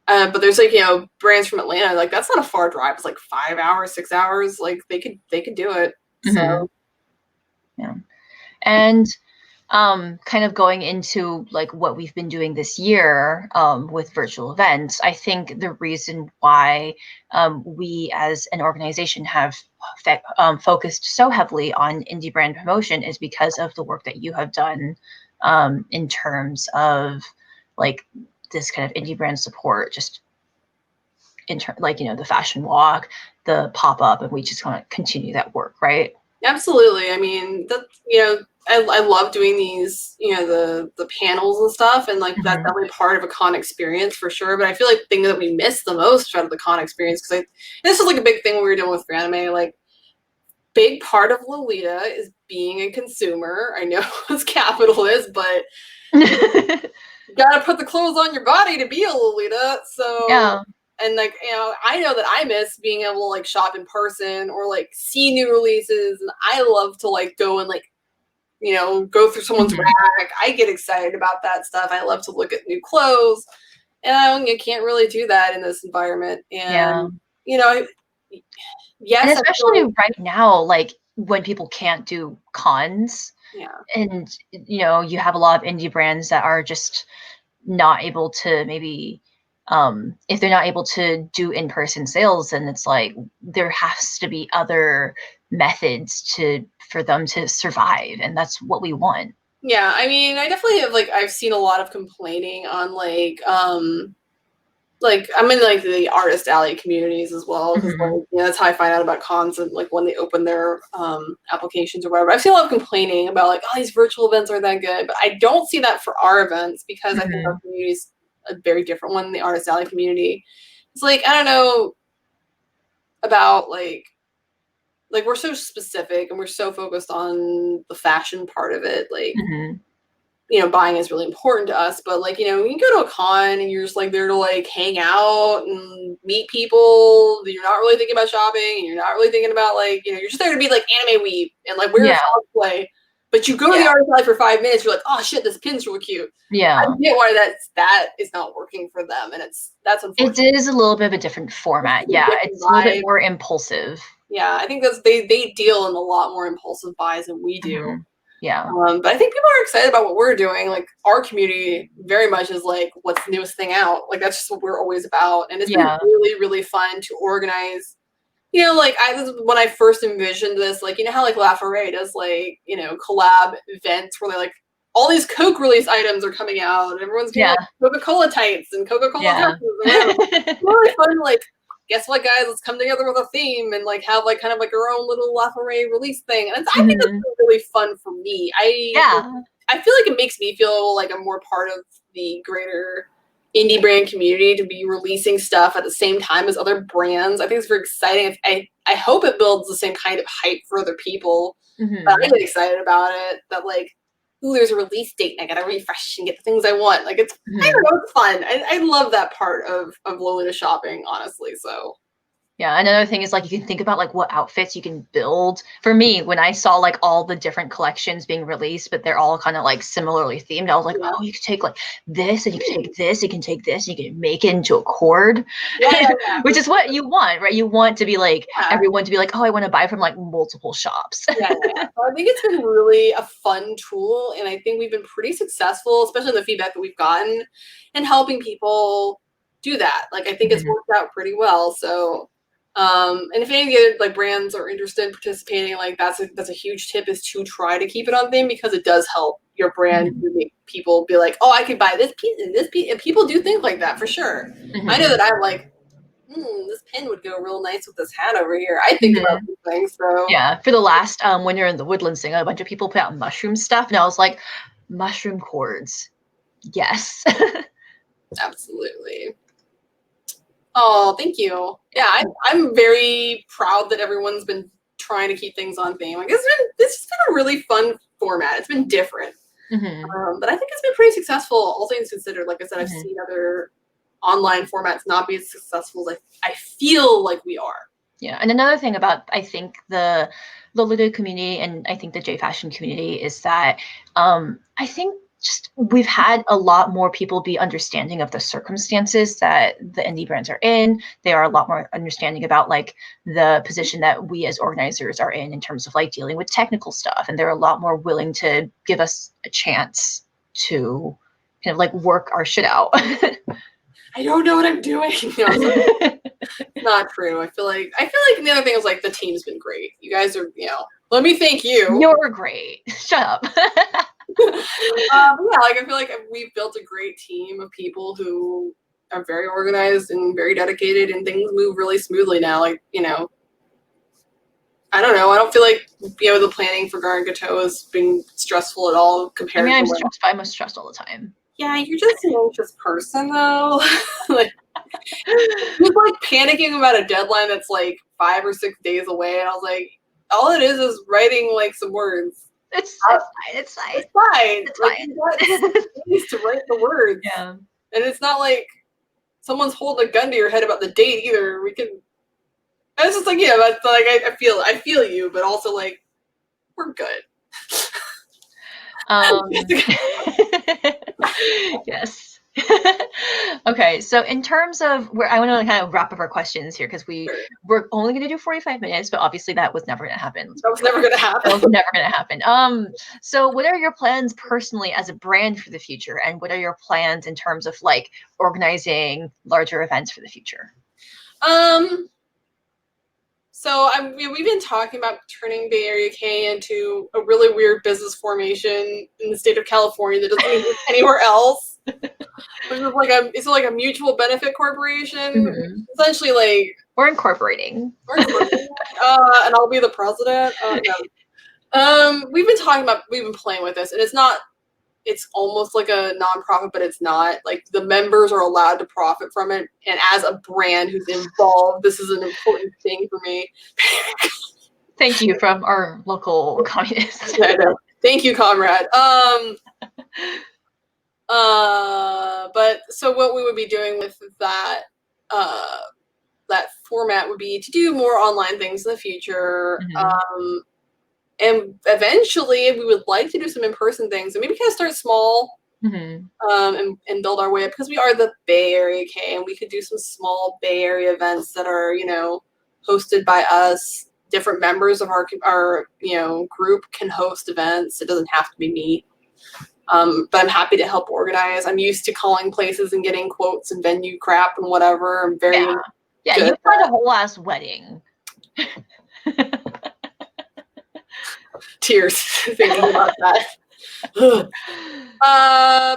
but there's like brands from Atlanta, like that's not a far drive. It's like 5 hours, 6 hours. Like they could do it. Mhm. So Yeah. And kind of going into like what we've been doing this year with virtual events, I think the reason why we as an organization have focused so heavily on indie brand promotion is because of the work that you have done in terms of like this kind of indie brand support, just like the fashion walk, the pop-up, and we just want to continue that work, right? absolutely. I mean, that I love doing these, the panels and stuff, and like that's Mhm. definitely part of a con experience for sure. But I feel like the thing that we miss the most out of the con experience, because this is like a big thing when we were doing with anime, like big part of Lolita is being a consumer. I know it's capitalist, but you gotta put the clothes on your body to be a Lolita. So Yeah. and like I know that I miss being able to like shop in person or like see new releases, and I love to like go and like go through someone's Mhm. rack. I get excited about that stuff. I love to look at new clothes, and you can't really do that in this environment. Yeah. And And yes, I feel especially like right now, like when people can't do cons yeah. and you have a lot of indie brands that are just not able to maybe if they're not able to do in-person sales, then it's like there has to be other methods for them to survive, and that's what we want. Yeah, I mean, I definitely have I've seen a lot of complaining on like I'm in like the artist alley communities as well, because Hmm. that's how I find out about cons, and like when they open their applications or whatever. I see a lot of complaining about like, oh, these virtual events aren't that good, but I don't see that for our events, because I think our Hmm. community is a very different one. The artist alley community, it's like I don't know about like we're so specific and we're so focused on the fashion part of it, like Hmm. buying is really important to us, but like, you can go to a con and you're just like there to like hang out and meet people. You're not really thinking about shopping and you're not really thinking about like, you're just there to be like anime weeb and like wear cosplay. But you go to the art supply for 5 minutes, you're like, oh shit, this pin's really cute. Yeah. I get why that is not working for them, and that's unfortunate. It is a little bit of a different format. It's a little bit more impulsive. Yeah, I think that's they deal in a lot more impulsive buys than we do. Mm-hmm. Yeah. But I think people are excited about what we're doing. Like our community very much is like, what's the newest thing out? Like that's just what we're always about. And it's been really, really fun to organize. Like when I first envisioned this, like, how like La Foray does like, collab events where they like all these Coke release items are coming out and everyone's doing like Coca-Cola tights and Coca-Cola dresses and it's really fun, like, guess what, guys? Let's come together with a theme and like have like kind of like our own little La Foray release thing. And I think that's really fun for me. I feel like it makes me feel like I'm more part of the greater indie brand community to be releasing stuff at the same time as other brands. I think it's very exciting. I hope it builds the same kind of hype for other people. But I get excited about it. That like, ooh, there's a release date and I gotta refresh and get the things I want. Like it's, I don't know, it's fun. I love that part of Lolita shopping, honestly. So yeah, another thing is like you can think about like what outfits you can build. For me, when I saw like all the different collections being released, but they're all kind of like similarly themed, I was like, oh, you could take like this and you can take this, you can take this, and you can make it into a cord, which is what you want, right? You want to be like everyone to be like, oh, I want to buy from like multiple shops. So I think it's been really a fun tool, and I think we've been pretty successful, especially in the feedback that we've gotten, in helping people do that. Like I think it's worked out pretty well. So. And if any of the other like brands are interested in participating, like that's a huge tip, is to try to keep it on theme, because it does help your brand to make people be like, oh, I could buy this piece and this piece, and people do think like that for sure. I know that I'm like, this pin would go real nice with this hat over here. I think about these things. So yeah, for the last when you're in the Woodlands thing, a bunch of people put out mushroom stuff, and I was like, mushroom cords, yes. Absolutely. Oh, thank you. Yeah, I'm very proud that everyone's been trying to keep things on theme. Like it's just been a really fun format. It's been different, but I think it's been pretty successful, all things considered. Like I said, I've seen other online formats not be as successful as I feel like we are. Yeah, and another thing about I think the Lolita community and I think the J fashion community is that I think just we've had a lot more people be understanding of the circumstances that the indie brands are in. They are a lot more understanding about like the position that we as organizers are in terms of like dealing with technical stuff. And they're a lot more willing to give us a chance to kind of like work our shit out. I don't know what I'm doing. Not true. I feel like the other thing is like the team's been great. You guys are, let me thank you. You're great. Shut up. Yeah, like I feel like we've built a great team of people who are very organized and very dedicated, and things move really smoothly now. Like, I don't know. I don't feel like the planning for Garden Gateau has been stressful at all compared. I mean, I'm stressed all the time. Yeah, you're just an anxious person though. Like you're like panicking about a deadline that's like 5 or 6 days away, and I was like, all it is writing like some words. It's fine. It's fine. Space to write the words. Yeah. And it's not like someone's holding a gun to your head about the date either. We can. It's just like, that's like I feel you, but also like we're good. Yes. Okay, so in terms of I want to kind of wrap up our questions here, because we're only going to do 45 minutes, but obviously that was never going to happen. That was never going to happen. That was never going to happen. So what are your plans personally as a brand for the future, and what are your plans in terms of like organizing larger events for the future? So we've been talking about turning Bay Area Kei into a really weird business formation in the state of California that doesn't exist anywhere else. Which is it's like a mutual benefit corporation. Essentially, like we're incorporating. And I'll be the president. No. We've been playing with this, and it's almost like a nonprofit, but it's not. Like the members are allowed to profit from it, and as a brand who's involved, this is an important thing for me. Thank you from our local communist. Yeah, I know. Thank you, comrade. But so what we would be doing with that that format would be to do more online things in the future. Mm-hmm. And eventually we would like to do some in-person things and maybe kind of start small, Mm-hmm. and build our way up, because we are the Bay Area Kei, and we could do some small Bay Area events that are, hosted by us. Different members of our group can host events. It doesn't have to be me. But I'm happy to help organize. I'm used to calling places and getting quotes and venue crap and whatever. I'm very yeah. good. You had a whole ass wedding. Tears thinking about that. But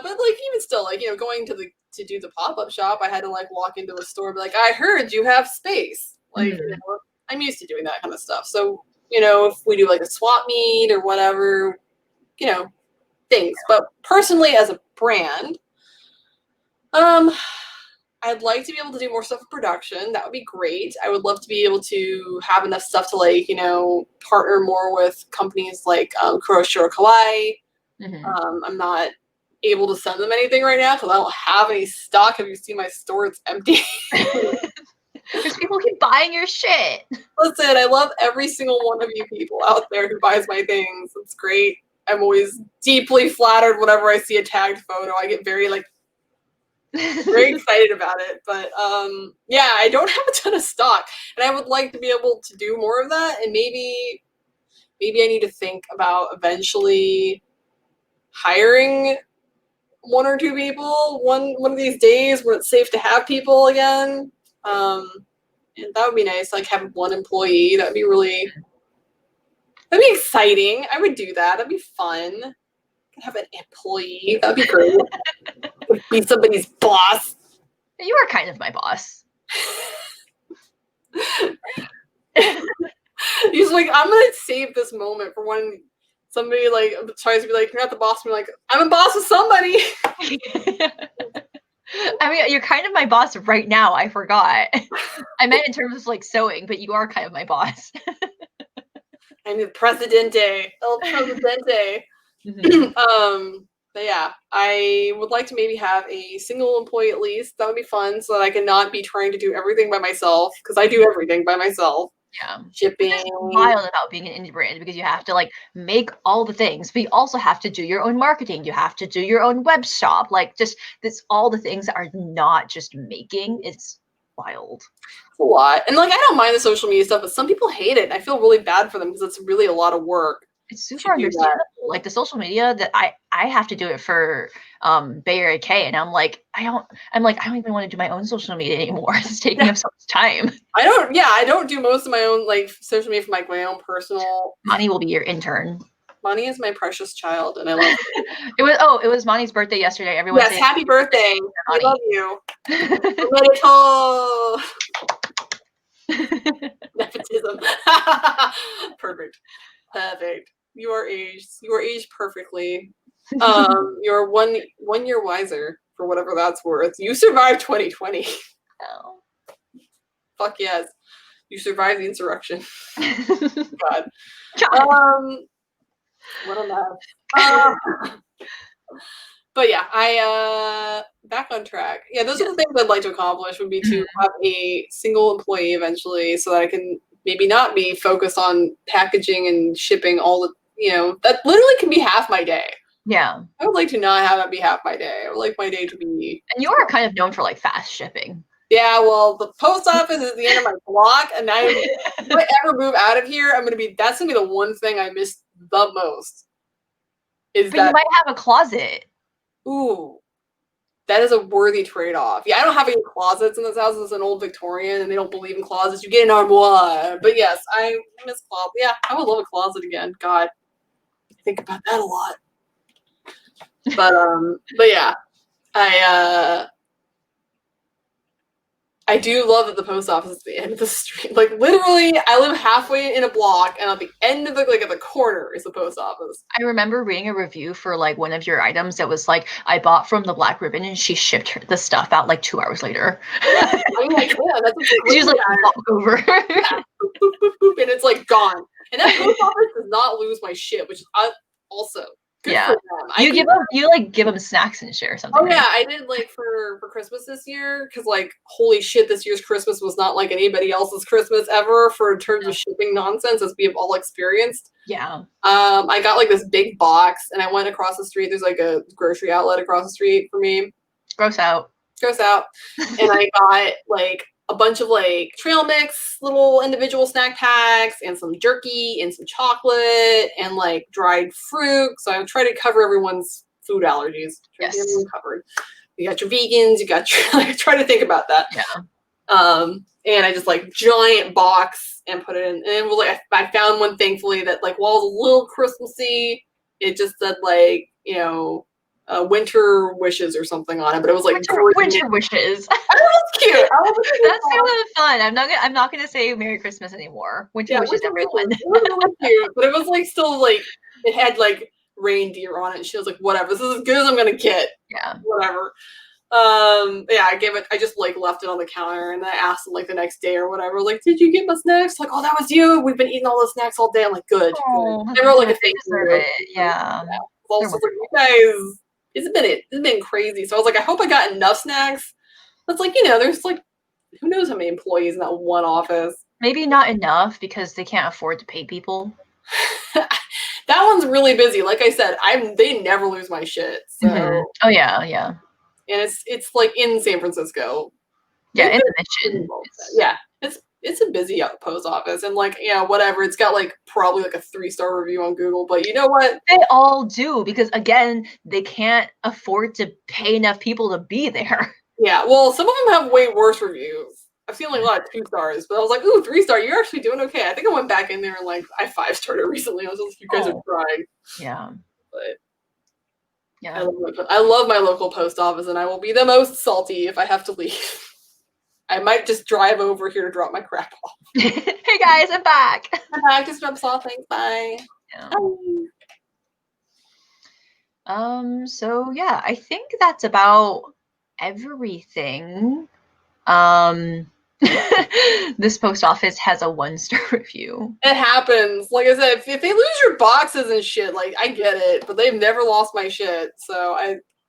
like even still, like going to do the pop-up shop, I had to like walk into a store and be like, I heard you have space. Like I'm used to doing that kind of stuff. So if we do like a swap meet or whatever, things. But personally, as a brand, I'd like to be able to do more stuff in production. That would be great. I would love to be able to have enough stuff to like, partner more with companies like Kuroshiro Kawaii. I'm not able to send them anything right now because I don't have any stock. Have you seen my store? It's empty. Because people keep buying your shit. Listen, I love every single one of you people out there who buys my things. It's great. I'm always deeply flattered whenever I see a tagged photo. I get very very excited about it. But yeah, I don't have a ton of stock, and I would like to be able to do more of that. And maybe I need to think about eventually hiring one or two people one of these days where it's safe to have people again. And that would be nice. Like have one employee. That'd be exciting. I would do that. That'd be fun. Have an employee. That'd be great. Be somebody's boss. You are kind of my boss. He's like, I'm gonna save this moment for when somebody like tries to be like, you're not the boss. I'm like, I'm a boss of somebody. I mean, you're kind of my boss right now. I forgot. I meant in terms of like sewing, but you are kind of my boss. I'm the presidente. El presidente. But yeah, I would like to maybe have a single employee at least. That would be fun, so that I can not be trying to do everything by myself, because I do everything by myself. Yeah. Shipping. It's wild about being an indie brand, because you have to like make all the things, but you also have to do your own marketing. You have to do your own web shop. Like just this, all the things that are not just making. It's wild. It's a lot. And like I don't mind the social media stuff, but some people hate it. And I feel really bad for them because it's really a lot of work. It's super understandable. Like the social media that I have to do it for Bay Area Kei, and I'm like I don't even want to do my own social media anymore. It's taking up so much time. I don't do most of my own like social media for like my own personal. Mani will be your intern. Mani is my precious child, and I love it. It was Mani's birthday yesterday. Everyone yes, happy birthday. I love you. Nepotism. Perfect. You are aged perfectly. You're one year wiser, for whatever that's worth. You survived 2020. Oh. Fuck yes. You survived the insurrection. God. What a laugh. But yeah, I back on track. Yeah, those are the things I'd like to accomplish, would be to have a single employee eventually, so that I can maybe not be focused on packaging and shipping all the, that literally can be half my day. Yeah. I would like to not have that be half my day. I would like my day to be. And you are kind of known for like fast shipping. Yeah, well, the post office is the end of my block, and if I ever move out of here, that's gonna be the one thing I miss the most. But you might have a closet. Ooh, that is a worthy trade-off. Yeah, I don't have any closets in this house. It's an old Victorian, and they don't believe in closets. You get an armoire. But yes, I miss closet. Yeah, I would love a closet again. God, I think about that a lot. But yeah, I do love that the post office is at the end of the street. Like literally, I live halfway in a block, and at the end of at the corner is the post office. I remember reading a review for like one of your items that was like, I bought from the Black Ribbon, and she shipped the stuff out like 2 hours later. Yeah, that's she was like walk over, yeah. Boop, boop, boop, boop, and it's like gone. And that post office does not lose my shit, which is also Good Yeah. for them. You give them snacks and shit or something. Oh yeah, right? I did like for Christmas this year because like holy shit, this year's Christmas was not like anybody else's Christmas ever for in terms of shipping nonsense as we have all experienced. Yeah. I got like this big box and I went across the street. There's like a grocery outlet across the street for me. Gross out. Gross out. And I got like a bunch of like trail mix little individual snack packs and some jerky and some chocolate and like dried fruit. So I try to cover everyone's food allergies. Try to get everyone covered. You got your vegans, you got your like try to think about that. Yeah. And I just like giant box and put it in. And like I found one thankfully that like while it was a little Christmassy, it just said like, you know, winter wishes or something on it, but it was like winter wishes. That was cute. That's kind of fun. I'm not gonna say Merry Christmas anymore. Winter wishes, everyone. It was really cute, but it was like still like it had like reindeer on it. And she was like, "Whatever, this is as good as I'm gonna get." Yeah. Whatever. Yeah, I just like left it on the counter and then I asked them like the next day or whatever, like, did you get my snacks? Like, oh, that was you. We've been eating all the snacks all day. I'm like, good. They wrote like a thank you. Yeah. Also, like, you guys, it's been crazy. So I was like, I hope I got enough snacks. It's like, you know, there's like, who knows how many employees in that one office. Maybe not enough because they can't afford to pay people. That one's really busy. Like I said, they never lose my shit. So Oh yeah, yeah. And it's like in San Francisco. Yeah, in the Mission. Yeah, it's a busy post office, and like whatever. It's got like probably like a 3-star review on Google, but you know what? They all do because again, they can't afford to pay enough people to be there. Yeah, well, some of them have way worse reviews. I've seen like a lot of 2 stars, but I was like, ooh, 3-star, you're actually doing okay. I think I went back in there and like I 5-starred it recently. I was like, you guys are trying. Yeah. But yeah, I love my local post office, and I will be the most salty if I have to leave. I might just drive over here to drop my crap off. Hey guys, I'm back. I'm back. Just drop off. Thanks. Bye. Yeah. So yeah, I think that's about everything. This post office has a 1-star review. It happens. Like I said, if they lose your boxes and shit, like I get it, but they've never lost my shit, so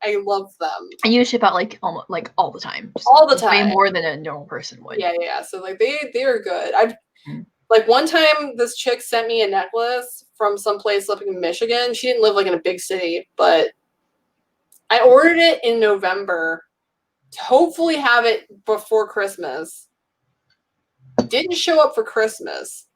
I love them. And you ship out like almost like all the time. All the time. Way more than a normal person would. Yeah. So like they are good. I've like one time this chick sent me a necklace from someplace up in Michigan. She didn't live like in a big city, but I ordered it in November to hopefully have it before Christmas. Didn't show up for Christmas.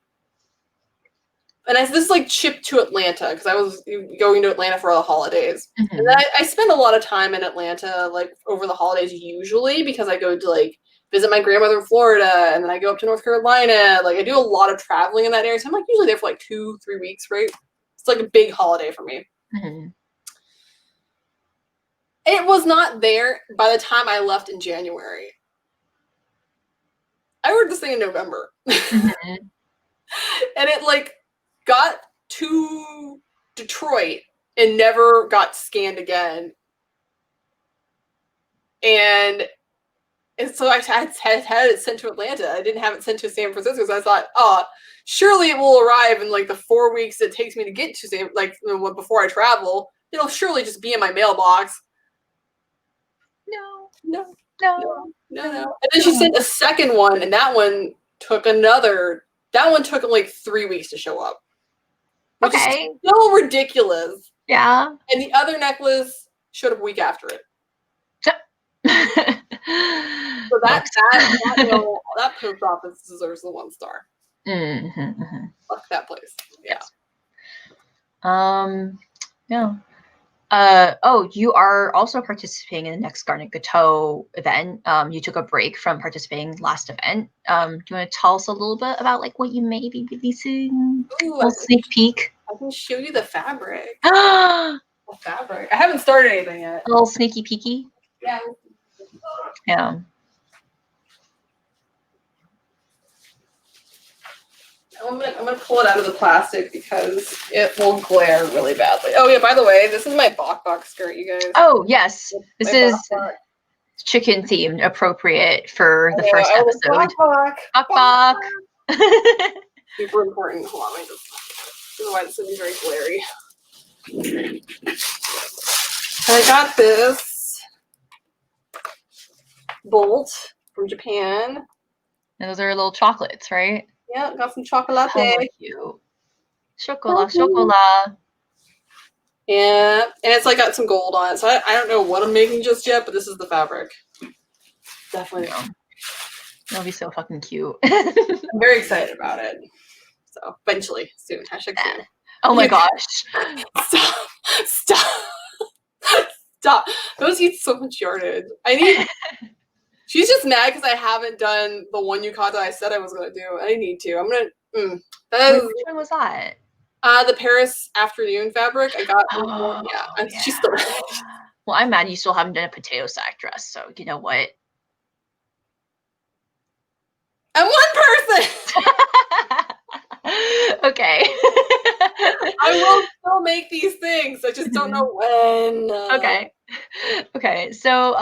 And this is like shipped to Atlanta because I was going to Atlanta for all the holidays. And I spend a lot of time in Atlanta like over the holidays usually because I go to like visit my grandmother in Florida and then I go up to North Carolina. Like I do a lot of traveling in that area. So I'm like usually there for like 2-3 weeks, right? It's like a big holiday for me. It was not there by the time I left in January. I ordered this thing in November. And it like got to Detroit and never got scanned again. And so I had it sent to Atlanta. I didn't have it sent to San Francisco. So I thought, surely it will arrive in like the 4 weeks it takes me to get to before I travel. It'll surely just be in my mailbox. No. And then she sent a second one, and that one took like 3 weeks to show up. Which is still ridiculous. Yeah. And the other necklace showed up a week after it. So that post office deserves the 1-star. Fuck that place. Yeah. Yeah. You are also participating in the next Garnet Gateau event. You took a break from participating last event. Do you want to tell us a little bit about like what you may be releasing? Ooh, a little sneak peek. I can show you the fabric. The fabric. I haven't started anything yet. A little sneaky peeky. Yeah. Yeah. I'm gonna pull it out of the plastic because it will glare really badly. Oh yeah, by the way, this is my BAK BAK skirt, you guys. Oh yes, this is chicken themed, appropriate for the first episode. BAK BAK. Super important. Hold on, otherwise it's gonna be very glary. I got this bolt from Japan. And those are little chocolates, right? Yeah, got some chocolate. Hella cute. Chocolat, chocolat. Yeah, and it's like got some gold on it. So I don't know what I'm making just yet, but this is the fabric. Definitely. Yeah. That'll be so fucking cute. I'm very excited about it. So eventually, soon. Hashtag soon. Oh my gosh. Stop. Stop. Stop. Those eat so much yardage. I need. She's just mad because I haven't done the one yukata I said I was going to do. I need to. I'm going to. Wait, which one was that? The Paris afternoon fabric. I got. Oh, yeah. She's still. Well, I'm mad you still haven't done a potato sack dress. So you know what? I'm one person. Okay. I will still make these things. I just don't know when. Okay. Okay. So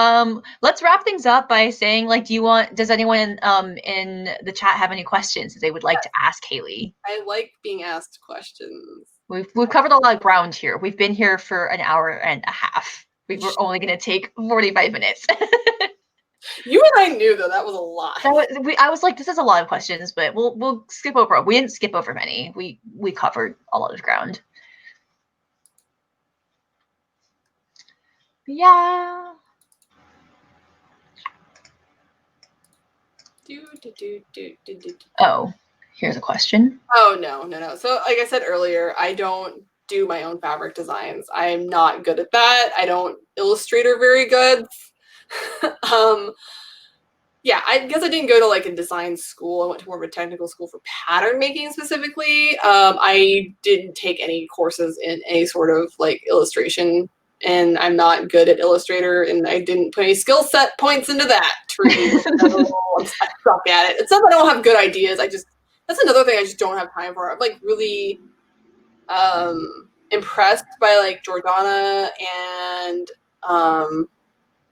let's wrap things up by saying, like, does anyone in the chat have any questions that they would like to ask Haley? I like being asked questions. We've covered a lot of ground here. We've been here for an hour and a half. We were only going to take 45 minutes. You and I knew, though, that was a lot. I was like, this is a lot of questions, but we'll skip over. We didn't skip over many. We covered a lot of ground. Yeah. Oh, here's a question. Oh, no. So, like I said earlier, I don't do my own fabric designs. I'm not good at that. I don't Illustrator very good. Yeah, I guess I didn't go to like a design school. I went to more of a technical school for pattern making specifically. I didn't take any courses in any sort of like illustration, and I'm not good at Illustrator, and I didn't put any skill set points into that. I suck at it. It's not that I don't have good ideas. That's another thing I just don't have time for. I'm like really impressed by like Jordana and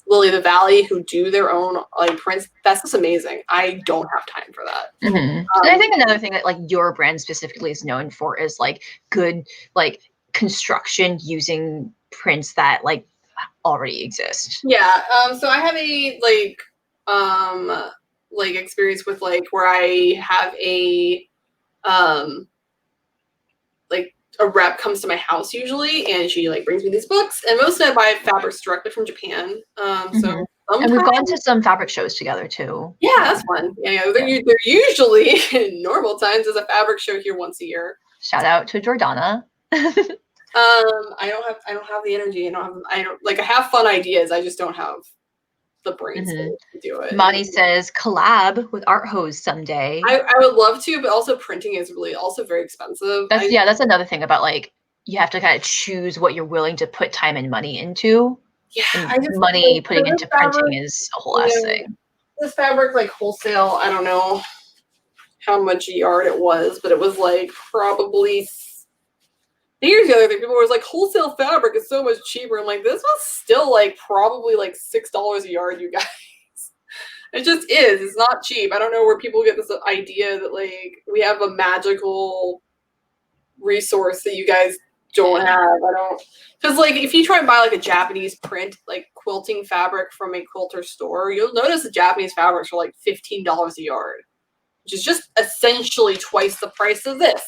Lily the Valley, who do their own like prints. That's just amazing. I don't have time for that. And I think another thing that like your brand specifically is known for is like good like construction using prints that like already exist. Yeah. So I have a like experience with like where I have a like a rep comes to my house usually, and she like brings me these books, and most of I buy fabrics directly from Japan. So and we've gone to some fabric shows together too. Yeah, that's fun. Yeah, they're usually in normal times as a fabric show here once a year. Shout out to Jordana. I don't have the energy. I have fun ideas. I just don't have the brain space to do it. Monty says collab with Art Hose someday. I would love to, but also printing is really also very expensive. That's another thing about like you have to kind of choose what you're willing to put time and money into. Yeah, money putting into printing is a whole ass thing. This fabric, like wholesale, I don't know how much a yard it was, but it was like probably. Here's the other thing: people were like, wholesale fabric is so much cheaper. I'm like, this was still like probably like $6 a yard, you guys. It just is. It's not cheap. I don't know where people get this idea that like we have a magical resource that you guys don't have. I don't, because like if you try and buy like a Japanese print like quilting fabric from a quilter store, you'll notice the Japanese fabrics are like $15 a yard, which is just essentially twice the price of this.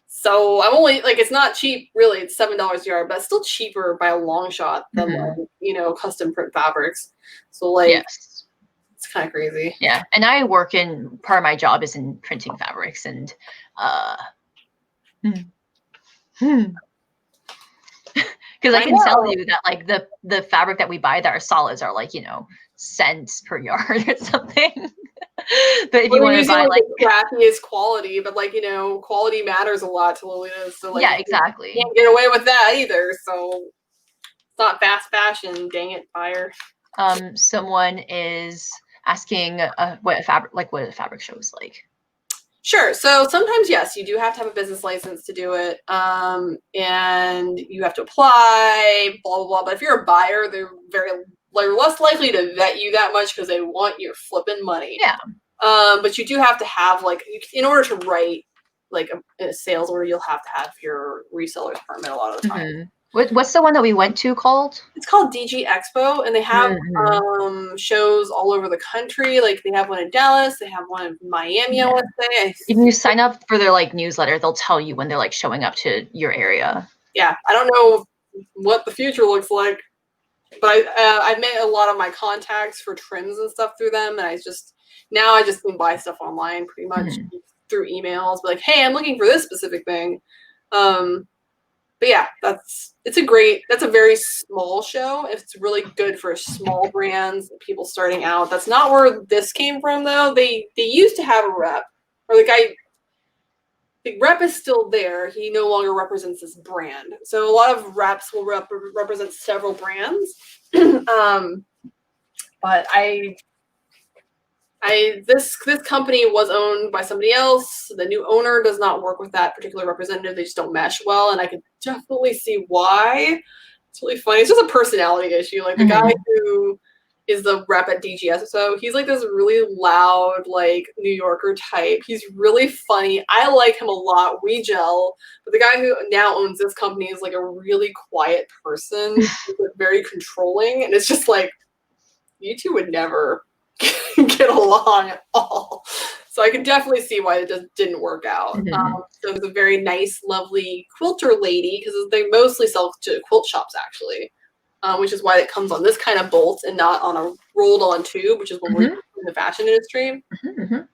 So I'm only like, it's not cheap really. It's $7 a yard, but it's still cheaper by a long shot than like, custom print fabrics. So like, yes. It's kind of crazy. Yeah, and I work in part of my job is in printing fabrics, and because I can tell you that like the fabric that we buy that are solids are like cents per yard or something. But if you want to buy like the crappiest quality, but like quality matters a lot to Lolita, so like yeah, exactly. You can't get away with that either. So it's not fast fashion. Dang it, buyer. Someone is asking what a fabric show is like. Sure. So sometimes, yes, you do have to have a business license to do it, and you have to apply, blah, blah, blah. But if you're a buyer, they're less likely to vet you that much because they want your flipping money. Yeah. But you do have to have, like, in order to write, like, a sales order, you'll have to have your reseller's permit a lot of the time. What's the one that we went to called? It's called DG Expo, and they have shows all over the country. Like they have one in Dallas, they have one in Miami. I want to say. If you sign up for their like newsletter, they'll tell you when they're like showing up to your area. Yeah, I don't know what the future looks like, but I've made a lot of my contacts for trims and stuff through them, and I just can buy stuff online pretty much through emails. But like, hey, I'm looking for this specific thing. But yeah, that's a very small show. It's really good for small brands, people starting out. That's not where this came from though. They used to have a rep, or the rep is still there. He no longer represents this brand. So a lot of reps will represent several brands. But this company was owned by somebody else. The new owner does not work with that particular representative. They just don't mesh well, and I could definitely see why. It's really funny. It's just a personality issue. Like the guy who is the rep at DGS, so he's like this really loud, like New Yorker type. He's really funny. I like him a lot. We gel. But the guy who now owns this company is like a really quiet person, very controlling, and it's just like you two would never get along at all. So I can definitely see why it just didn't work out. So it was a very nice, lovely quilter lady, because they mostly sell to quilt shops actually, which is why it comes on this kind of bolt and not on a rolled on tube, which is what we're in the fashion industry. And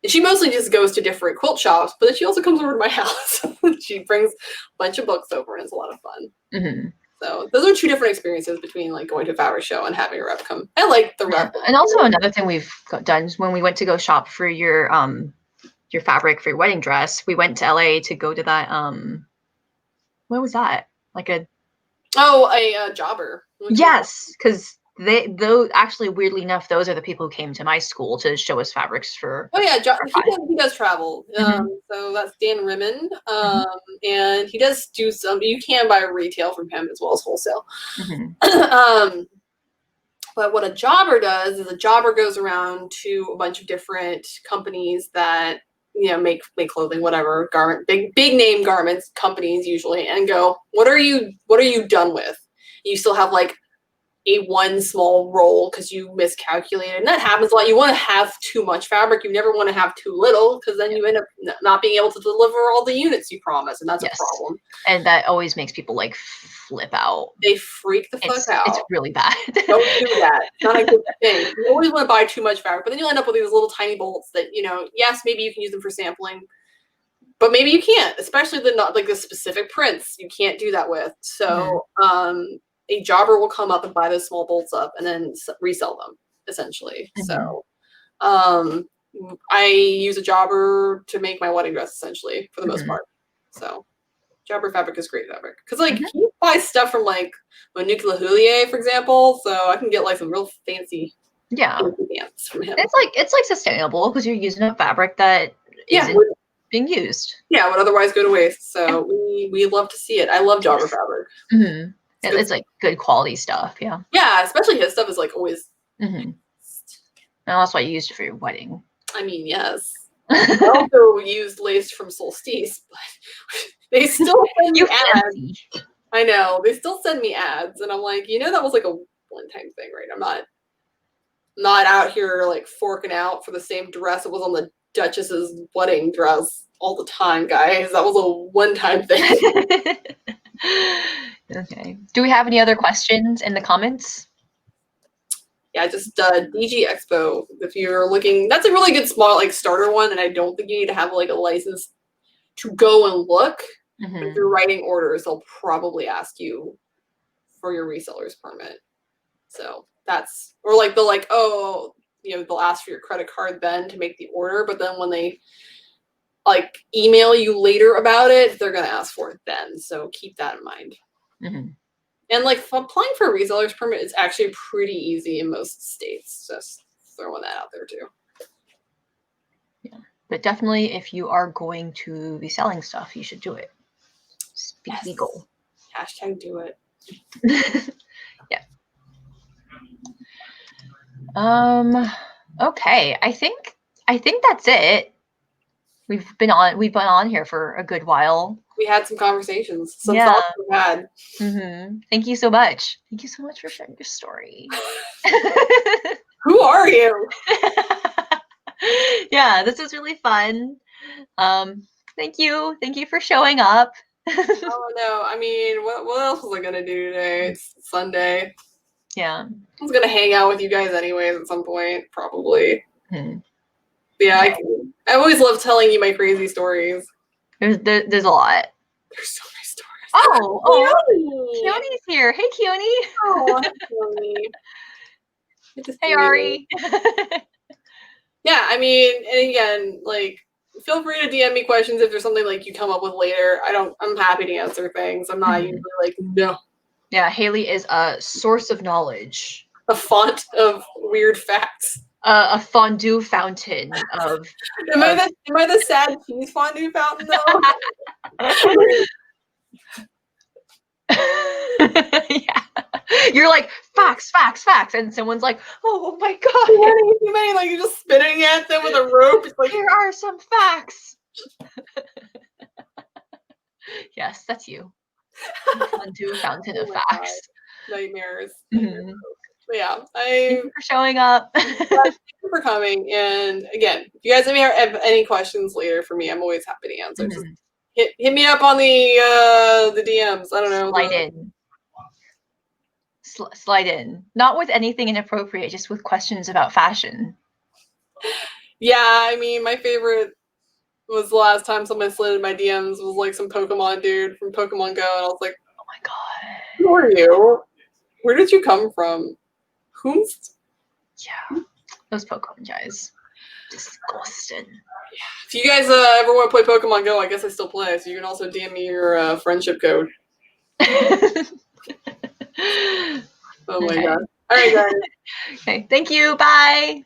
she mostly just goes to different quilt shops, but then she also comes over to my house. She brings a bunch of books over, and it's a lot of fun. So those are two different experiences between like going to a fabric show and having a rep come. I like the rep. And also another thing we've done is when we went to go shop for your fabric for your wedding dress, we went to LA to go to that what was that? Like a jobber. Yes, because those actually, weirdly enough, those are the people who came to my school to show us fabrics for. Oh yeah, he does travel. So that's Dan Rimmon, and he does do some. You can buy retail from him as well as wholesale. But what a jobber does is a jobber goes around to a bunch of different companies that make clothing, whatever, big name garments companies usually, and go, what are you done with? You still have like a one small roll because you miscalculated, and that happens a lot. You want to have too much fabric. You never want to have too little, because then you end up not being able to deliver all the units you promised, and that's a problem. And that always makes people like flip out. They freak the fuck out. It's really bad. Don't do that. It's not a good thing. You always want to buy too much fabric, but then you'll end up with these little tiny bolts that yes, maybe you can use them for sampling, but maybe you can't, especially the specific prints. You can't do that with. So a jobber will come up and buy those small bolts up and then resell them, essentially. So I use a jobber to make my wedding dress, essentially, for the most part. So jobber fabric is great fabric. Because, you buy stuff from, Monique Lahoulier, for example, so I can get, some real fancy pants from him. It's sustainable, because you're using a fabric that isn't being used. Yeah, would otherwise go to waste. So we love to see it. I love jobber fabric. It's good quality stuff, Yeah, especially his stuff is always. And that's why you used it for your wedding. I mean, yes. I also used lace from Solstice, but they still send me ads. I know, they still send me ads, and I'm like, that was a one-time thing, right? I'm not out here forking out for the same dress it was on the Duchess's wedding dress all the time, guys. That was a one-time thing. Okay. Do we have any other questions in the comments? Yeah, just DG Expo. If you're looking, that's a really good small starter one, and I don't think you need to have a license to go and look. If you're writing orders, they'll probably ask you for your reseller's permit. So that's, or they'll ask for your credit card then to make the order, but then when they email you later about it, they're gonna ask for it then. So keep that in mind. And applying for a reseller's permit is actually pretty easy in most states. Just throwing that out there too. Yeah, but definitely, if you are going to be selling stuff, you should do it. Just be legal. Hashtag do it. Yeah. Okay. I think that's it. We've been on here for a good while. we had some conversations. Some Yeah. thoughts we had. Thank you so much. Thank you so much for sharing your story. Who are you? Yeah, this was really fun. Thank you. Thank you for showing up. Oh no, I mean, what else was I gonna do today? It's Sunday. Yeah. I was gonna hang out with you guys anyways at some point, probably. Yeah, I always love telling you my crazy stories. There's a lot. There's so many stories. Oh, Keone's here. Hey, Keone. Oh, Keone. Hey, Ari. Yeah, I mean, and again, like, feel free to DM me questions if there's something like you come up with later. I'm happy to answer things. I'm not usually like, no. Yeah, Haley is a source of knowledge. A font of weird facts. A fondue fountain of. Am I the sad cheese fondue fountain though? Yeah. You're like, facts, and someone's like, oh my god. Too many, like, you're just spitting at them with a rope. It's like, here are some facts. Yes, that's you. Fondue fountain of facts. Nightmares. But yeah, thank you for showing up. Thank you for coming. And again, if you guys have any questions later for me, I'm always happy to answer. Just hit me up on the DMs. I don't know. Slide in. Not with anything inappropriate, just with questions about fashion. Yeah, I mean, my favorite was the last time someone slid in my DMs was like some Pokemon dude from Pokemon Go, and I was like, oh my god. Who are you? Where did you come from? Who's? Yeah, those Pokemon guys. Disgusting. Yeah. If you guys ever want to play Pokemon Go, I guess I still play, so you can also DM me your friendship code. Oh my god. All right, guys. Okay, thank you. Bye.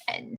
And